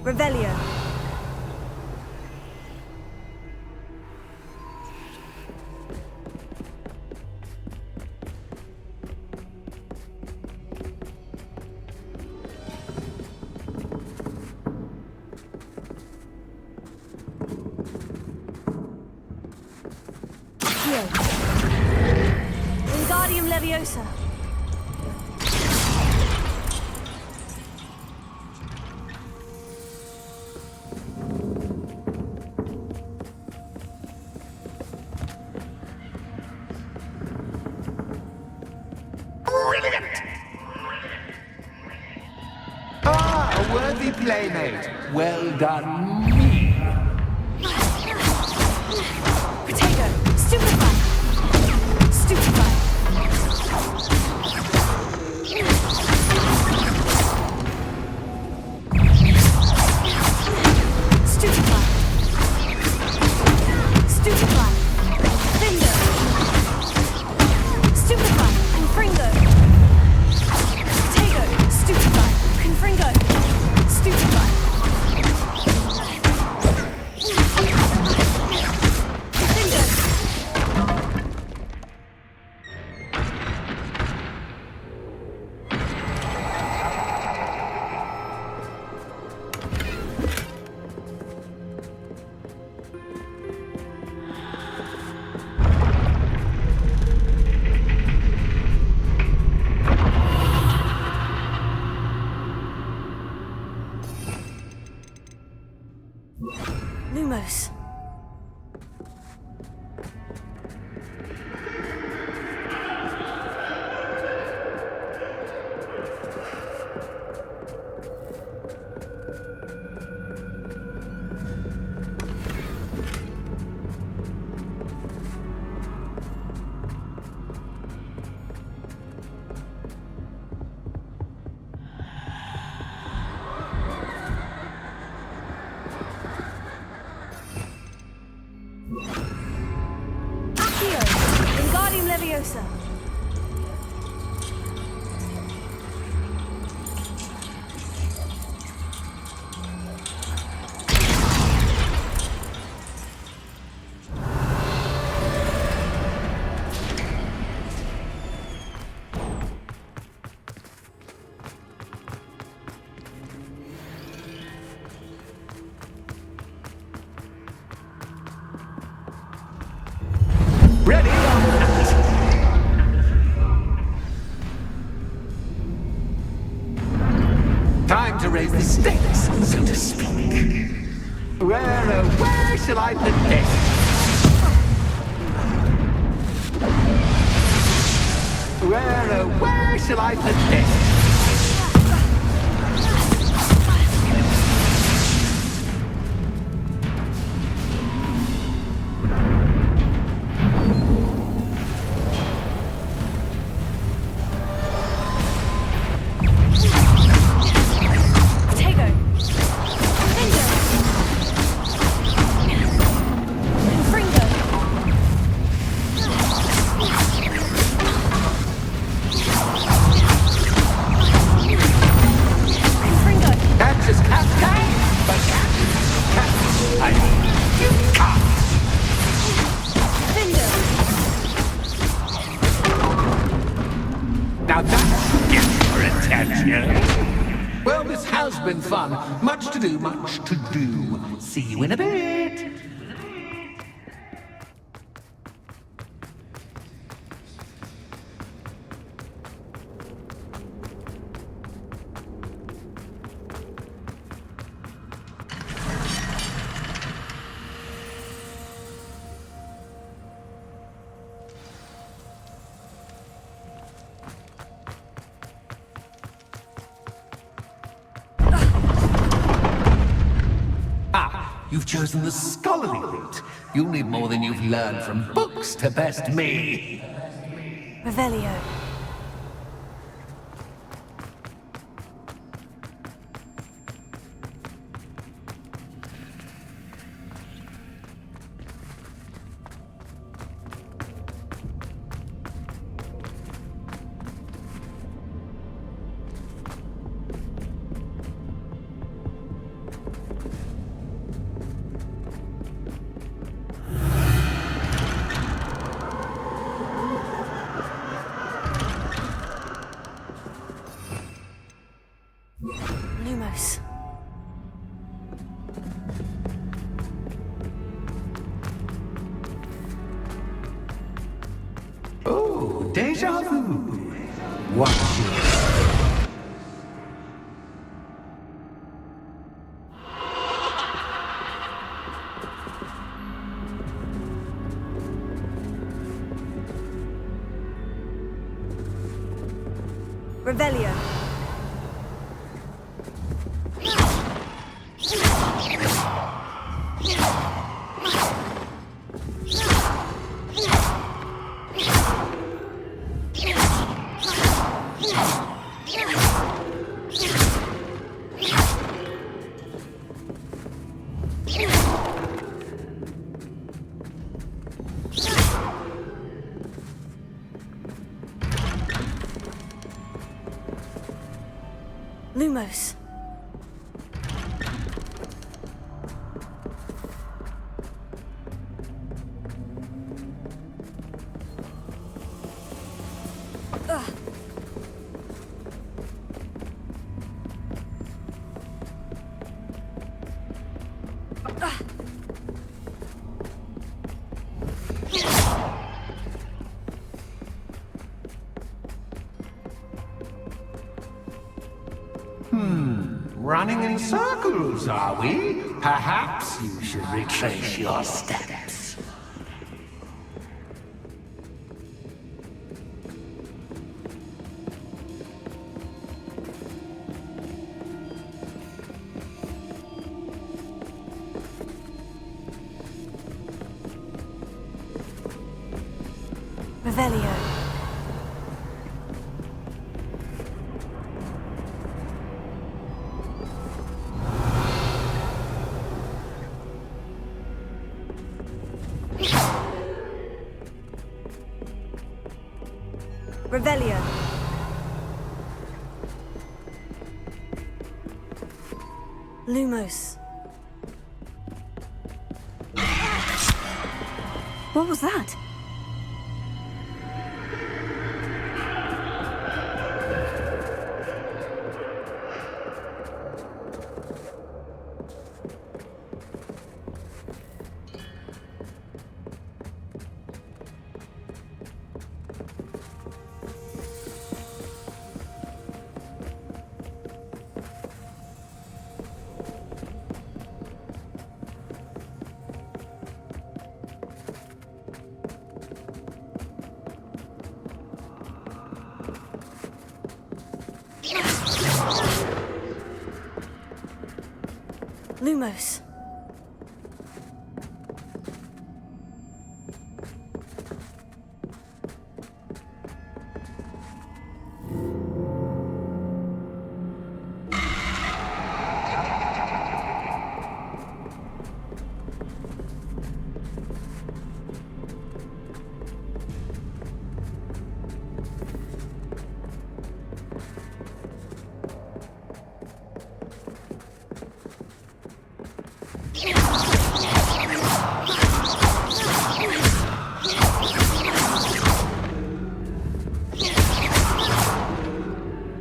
Revelio. Wingardium Leviosa. Ah, a worthy playmate. Well done, me. Potato! Stupefy! Stupefy! Stupefy! Stupefy! Finger! Stupefy! Confringo! Potato! Stupefy! Confringo! Stupefy! Lumos. Accio! Wingardium Leviosa! Ready? Time to raise the stakes, so to speak. Where shall I put this? Where shall I put this? Potato! Finger! Confringo! Confringo! That's just cat, but cat, I mean, you can't. Finger! Now that gets your attention. Well, this has been fun. Much to do, much to do. See you in a bit. You've chosen the scholarly route. You'll need more than you've learned from books to best me. Revelio. Lumos. Oh, deja vu. Watch it. Revelio. Lumos. Running in circles, are we? Perhaps you should retrace your steps. Revelio. Revelio. Lumos. What was that? Lumos.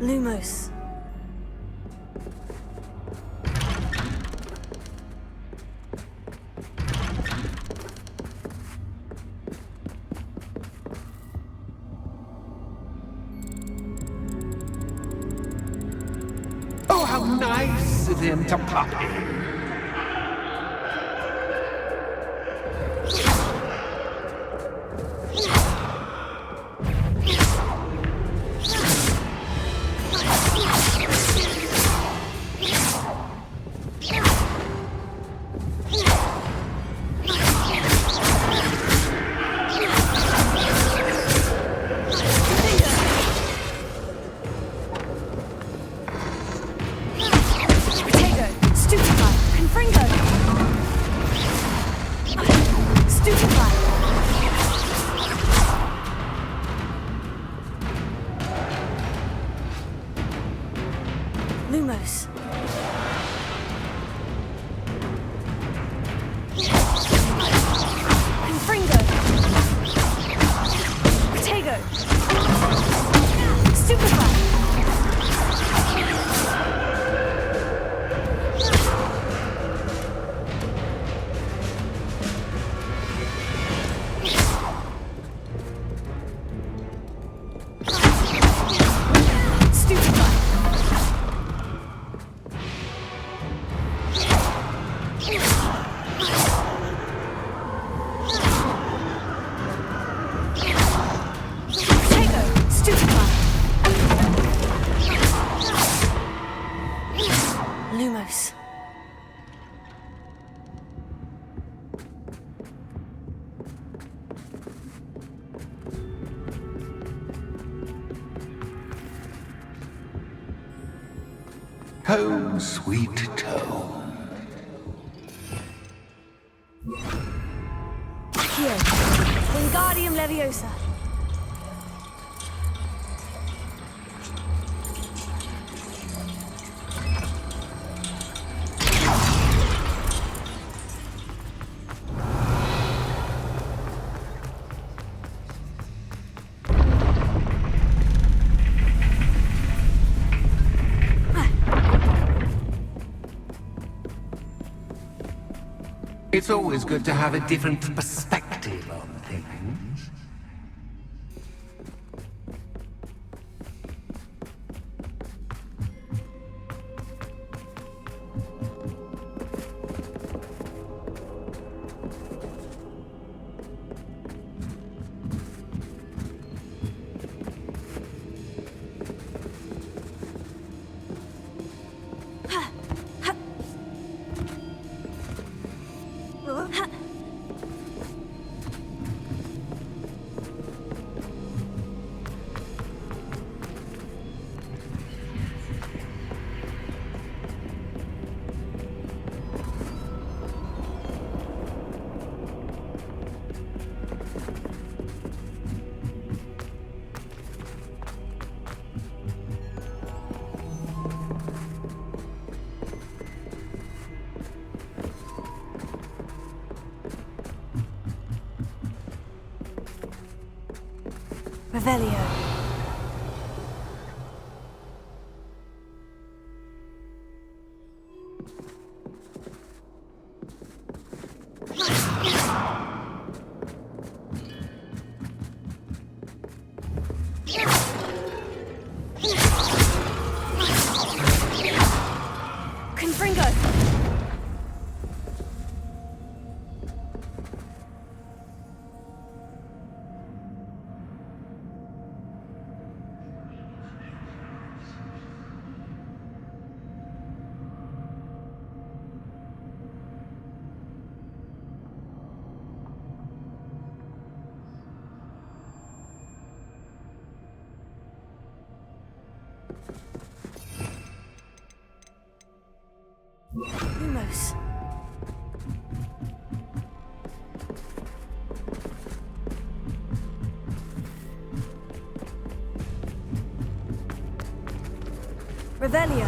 Lumos. Oh, how nice of him to pop in. Lumos. Confringo. Protego. Stupefy. Home sweet home. Here. Wingardium Leviosa. It's always good to have a different perspective on things. Revelio. Confringo. Lumos. Revelio.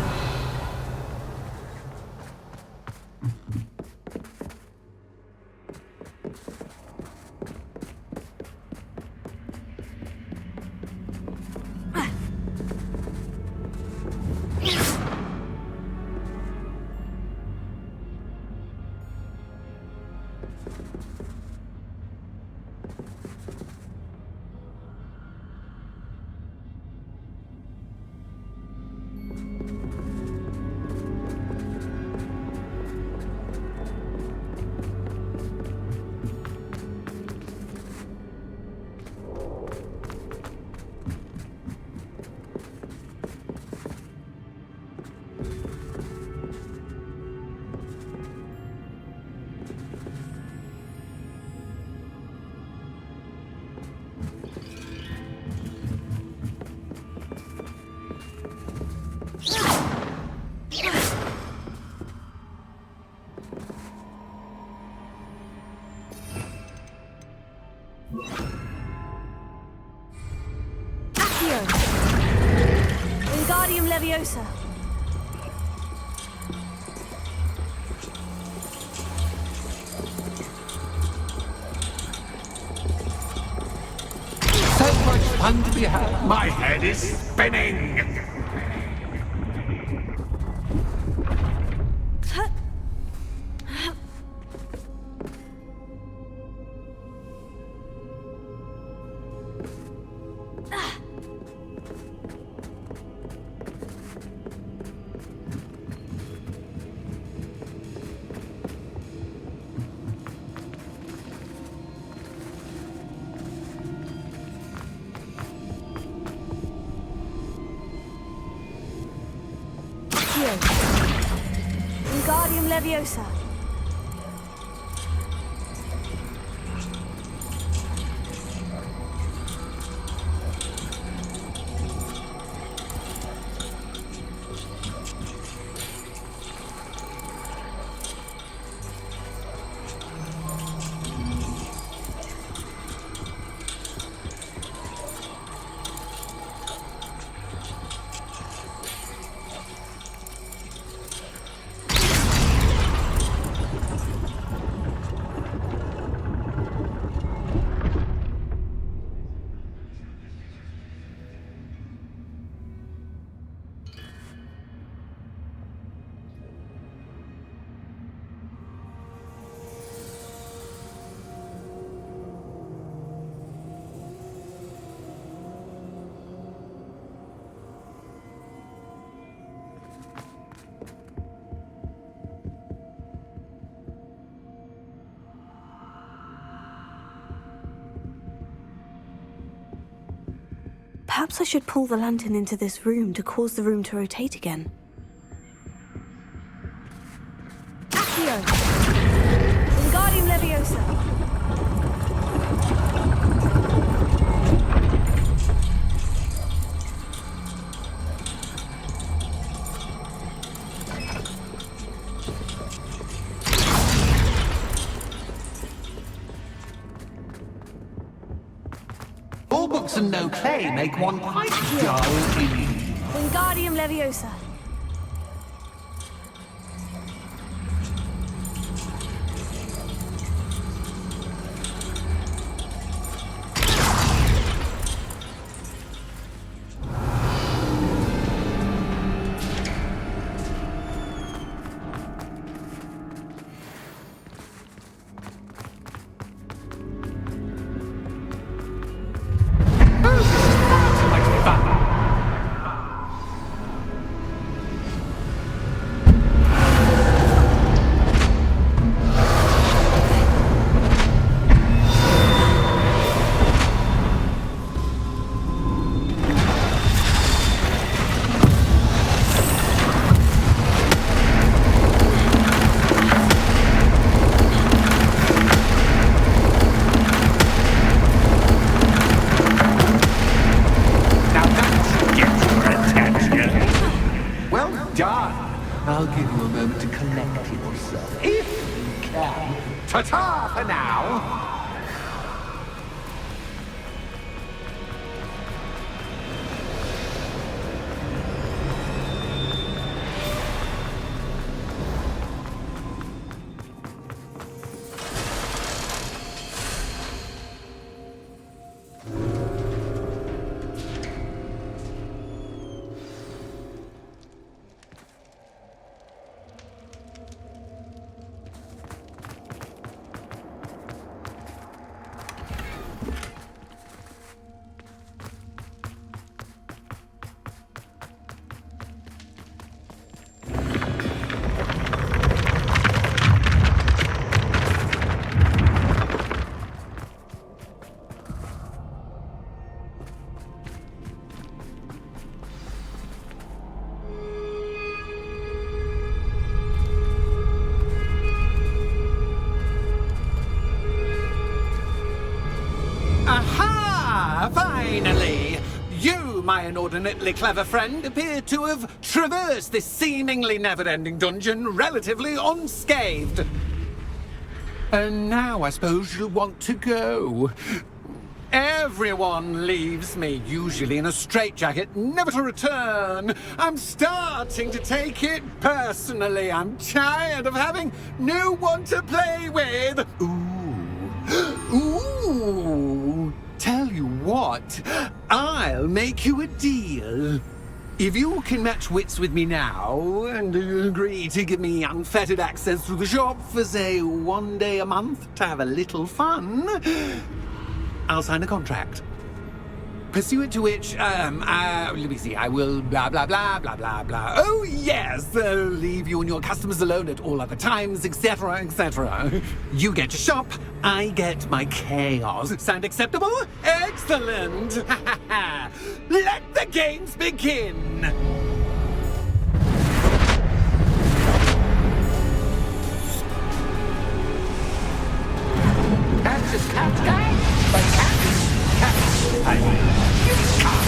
Wingardium Leviosa. So much fun to be had. My head is spinning. Wingardium Leviosa. Perhaps I should pull the lantern into this room to cause the room to rotate again. Accio! Wingardium Leviosa! All books and no play make one quite dull indeed. Wingardium Leviosa! I'll give you a moment to collect yourself, if you can. Ta-ta for now! Aha! Finally! You, my inordinately clever friend, appear to have traversed this seemingly never-ending dungeon relatively unscathed. And now I suppose you'll want to go. Everyone leaves me, usually in a straitjacket, never to return. I'm starting to take it personally. I'm tired of having no one to play with. Ooh, tell you what, I'll make you a deal. If you can match wits with me now and agree to give me unfettered access to the shop for, say, 1 day a month to have a little fun, I'll sign a contract. Pursuant to which, let me see, I will blah, blah, blah, blah, blah, blah. Oh, yes, leave you and your customers alone at all other times, etc., etc. You get your shop, I get my chaos. Sound acceptable? Excellent! Let the games begin! Catch a cat guy, but cat, I mean, you can't.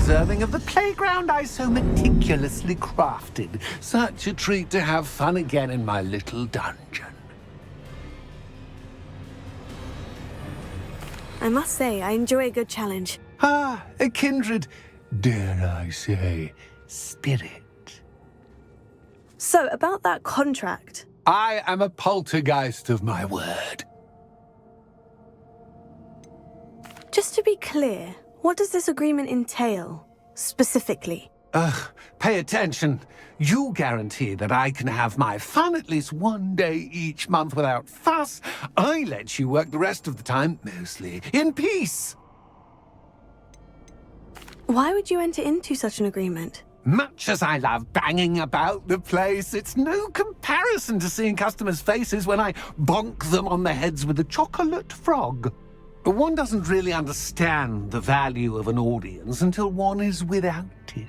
deserving of the playground I so meticulously crafted. Such a treat to have fun again in my little dungeon. I must say, I enjoy a good challenge. Ah, a kindred, dare I say, spirit. So, about that contract. I am a poltergeist of my word. Just to be clear, what does this agreement entail, specifically? Pay attention. You guarantee that I can have my fun at least one day each month without fuss. I let you work the rest of the time, mostly in peace. Why would you enter into such an agreement? Much as I love banging about the place, it's no comparison to seeing customers' faces when I bonk them on the heads with a chocolate frog. One doesn't really understand the value of an audience until one is without it.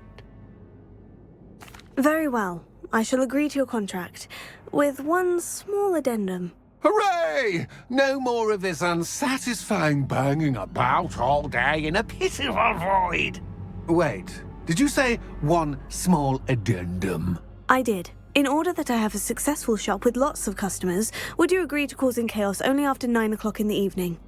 Very well. I shall agree to your contract, with one small addendum. Hooray! No more of this unsatisfying banging about all day in a pitiful void. Wait, did you say one small addendum? I did. In order that I have a successful shop with lots of customers, would you agree to causing chaos only after 9 o'clock in the evening?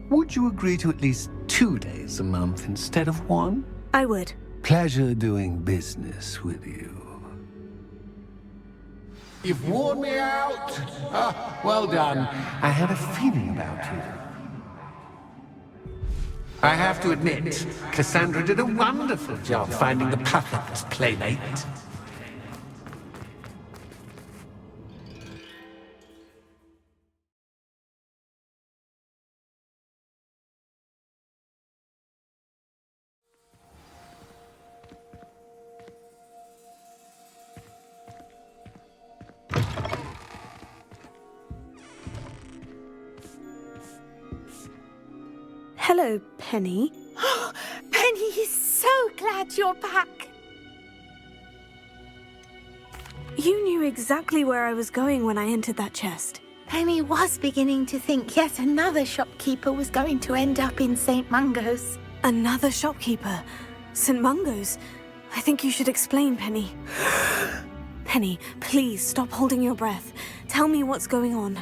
Would you agree to at least 2 days a month instead of 1? I would. Pleasure doing business with you. You've worn me out. Well done. I had a feeling about you. I have to admit, Cassandra did a wonderful job finding the perfect playmate. Hello, Penny. Penny is so glad you're back. You knew exactly where I was going when I entered that chest. Penny was beginning to think yet another shopkeeper was going to end up in St. Mungo's. Another shopkeeper? St. Mungo's? I think you should explain, Penny. Penny, please stop holding your breath. Tell me what's going on.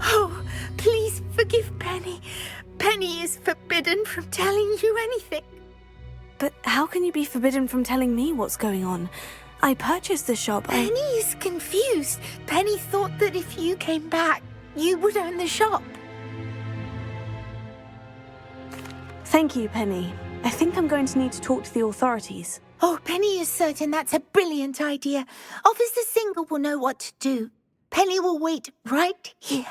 Oh, please forgive Penny. Penny is forbidden from telling you anything. But how can you be forbidden from telling me what's going on? I purchased the shop. Penny is confused. Penny thought that if you came back, you would own the shop. Thank you, Penny. I think I'm going to need to talk to the authorities. Oh, Penny is certain that's a brilliant idea. Officer Singer will know what to do. Penny will wait right here.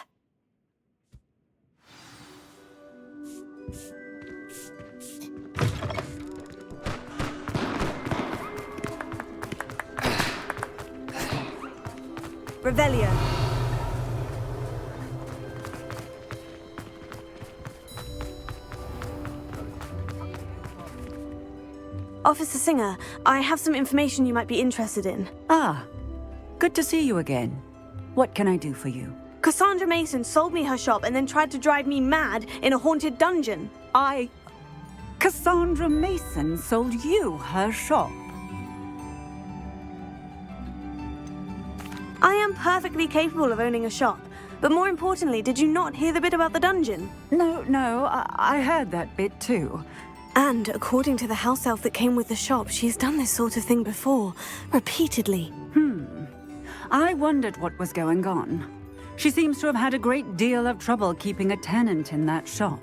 Revelio. Officer Singer, I have some information you might be interested in. Ah, good to see you again. What can I do for you? Cassandra Mason sold me her shop and then tried to drive me mad in a haunted dungeon. Cassandra Mason sold you her shop? I am perfectly capable of owning a shop. But more importantly, did you not hear the bit about the dungeon? No, I heard that bit too. And according to the house elf that came with the shop, she's done this sort of thing before, repeatedly. I wondered what was going on. She seems to have had a great deal of trouble keeping a tenant in that shop.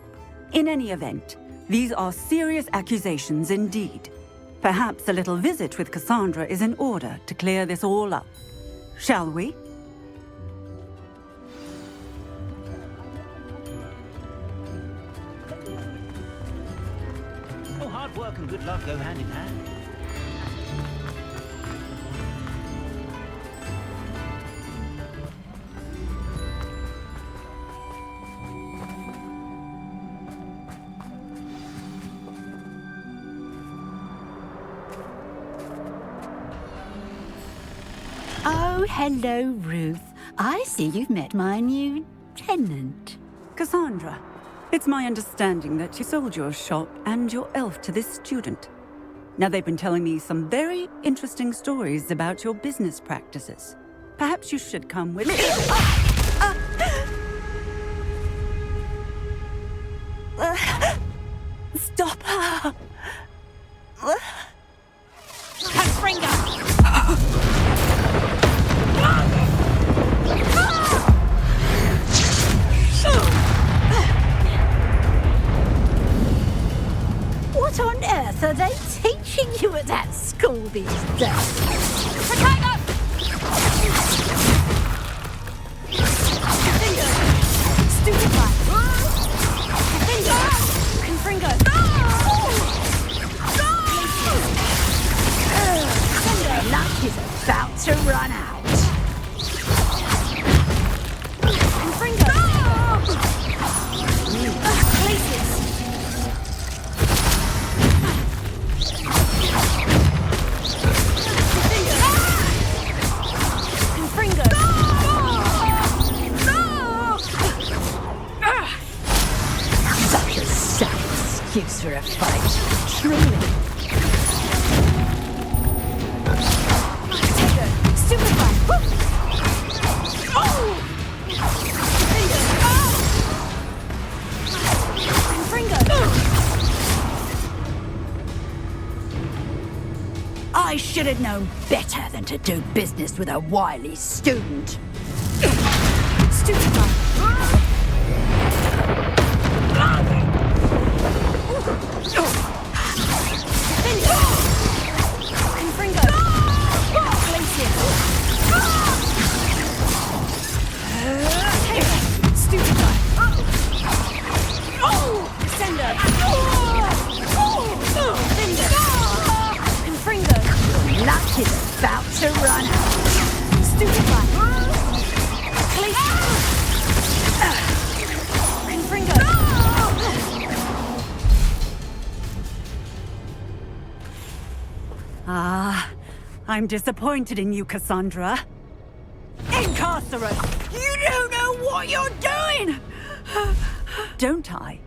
In any event, these are serious accusations indeed. Perhaps a little visit with Cassandra is in order to clear this all up. Shall we? Oh, hard work and good luck go hand in hand. Oh, hello, Ruth. I see you've met my new tenant. Cassandra, It's my understanding that you sold your shop and your elf to this student. Now, they've been telling me some very interesting stories about your business practices. Perhaps you should come with... Stop her! What on earth are they teaching you at that school these days? Stupefy! Confringo! Luck is about to run out. Confringo! Glacius! Confringo! Such a sad excuse for a fight, truly. Stupefy! I should have known better than to do business with a wily student. Stupefy! Confringo! Glacius! Stupefy! Descender! Confringo! Luck is about to run out. Stupefy! Glacius! Confringo! Ah, I'm disappointed in you, Cassandra. Incarcerate! You don't know what you're doing! Don't I?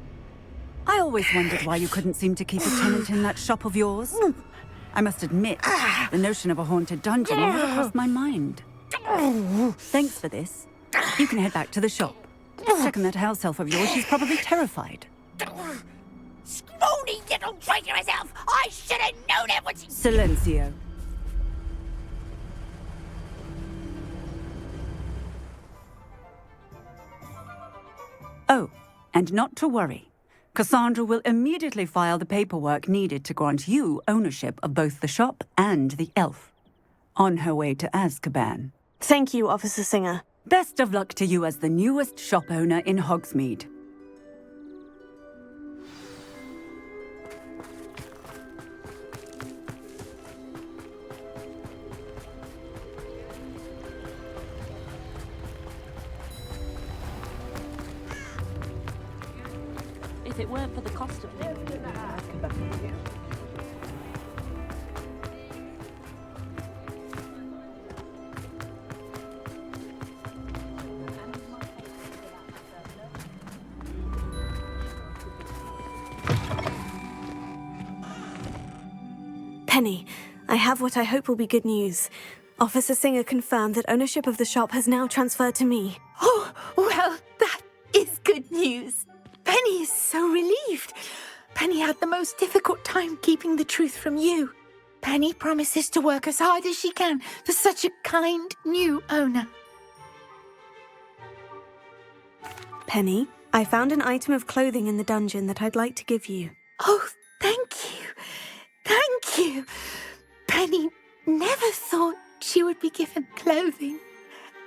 I always wondered why you couldn't seem to keep a tenant in that shop of yours. I must admit, the notion of a haunted dungeon never crossed my mind. Thanks for this. You can head back to the shop. Check on that house elf of yours, she's probably terrified. Scrawny little traitor herself! I should have known it was... Silencio. Oh, and not to worry. Cassandra will immediately file the paperwork needed to grant you ownership of both the shop and the elf. On her way to Azkaban. Thank you, Officer Singer. Best of luck to you as the newest shop owner in Hogsmeade. If it weren't for the cost of living. Penny, I have what I hope will be good news. Officer Singer confirmed that ownership of the shop has now transferred to me. Oh, well, that is good news. Penny is so relieved. Penny had the most difficult time keeping the truth from you. Penny promises to work as hard as she can for such a kind new owner. Penny, I found an item of clothing in the dungeon that I'd like to give you. Oh, thank you. Thank you. Penny never thought she would be given clothing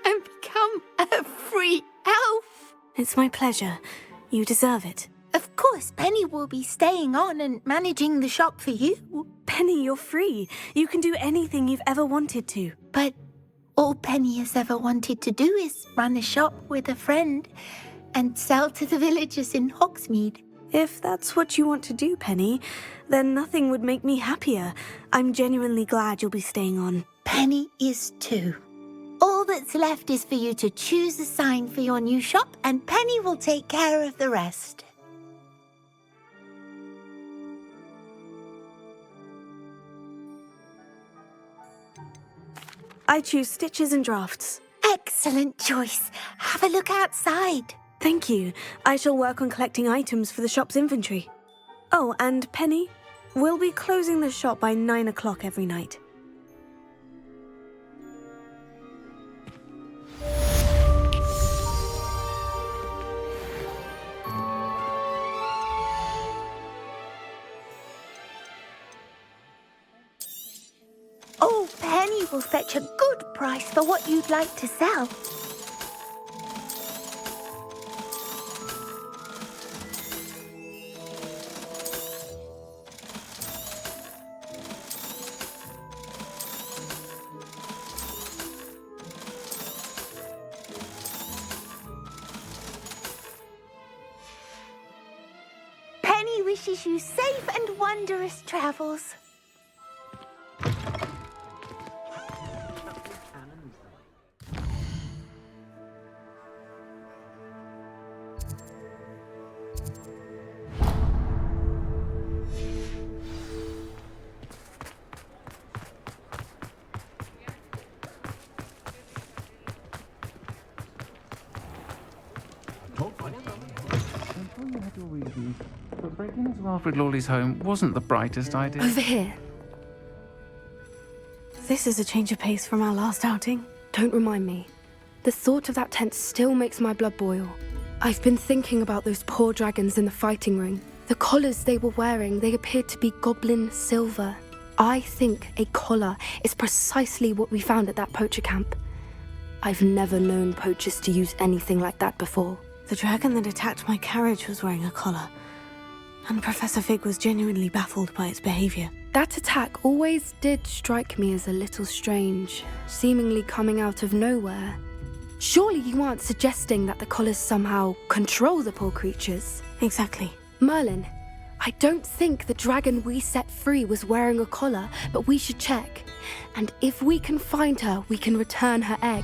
and become a free elf. It's my pleasure. You deserve it. Of course, Penny will be staying on and managing the shop for you. Penny, you're free. You can do anything you've ever wanted to. But all Penny has ever wanted to do is run a shop with a friend and sell to the villagers in Hogsmeade. If that's what you want to do, Penny, then nothing would make me happier. I'm genuinely glad you'll be staying on. Penny is too. All that's left is for you to choose a sign for your new shop, and Penny will take care of the rest. I choose stitches and drafts. Excellent choice. Have a look outside. Thank you. I shall work on collecting items for the shop's inventory. Oh, and Penny, we'll be closing the shop by 9 o'clock every night. Oh, Penny will fetch a good price for what you'd like to sell. Penny wishes you safe and wondrous travels. But breaking into Alfred Lawley's home wasn't the brightest idea. Over here. This is a change of pace from our last outing. Don't remind me. The thought of that tent still makes my blood boil. I've been thinking about those poor dragons in the fighting ring. The collars they were wearing, they appeared to be goblin silver. I think a collar is precisely what we found at that poacher camp. I've never known poachers to use anything like that before. The dragon that attacked my carriage was wearing a collar, and Professor Fig was genuinely baffled by its behavior. That attack always did strike me as a little strange, seemingly coming out of nowhere. Surely you aren't suggesting that the collars somehow control the poor creatures? Exactly. Merlin, I don't think the dragon we set free was wearing a collar, but we should check. And if we can find her, we can return her egg.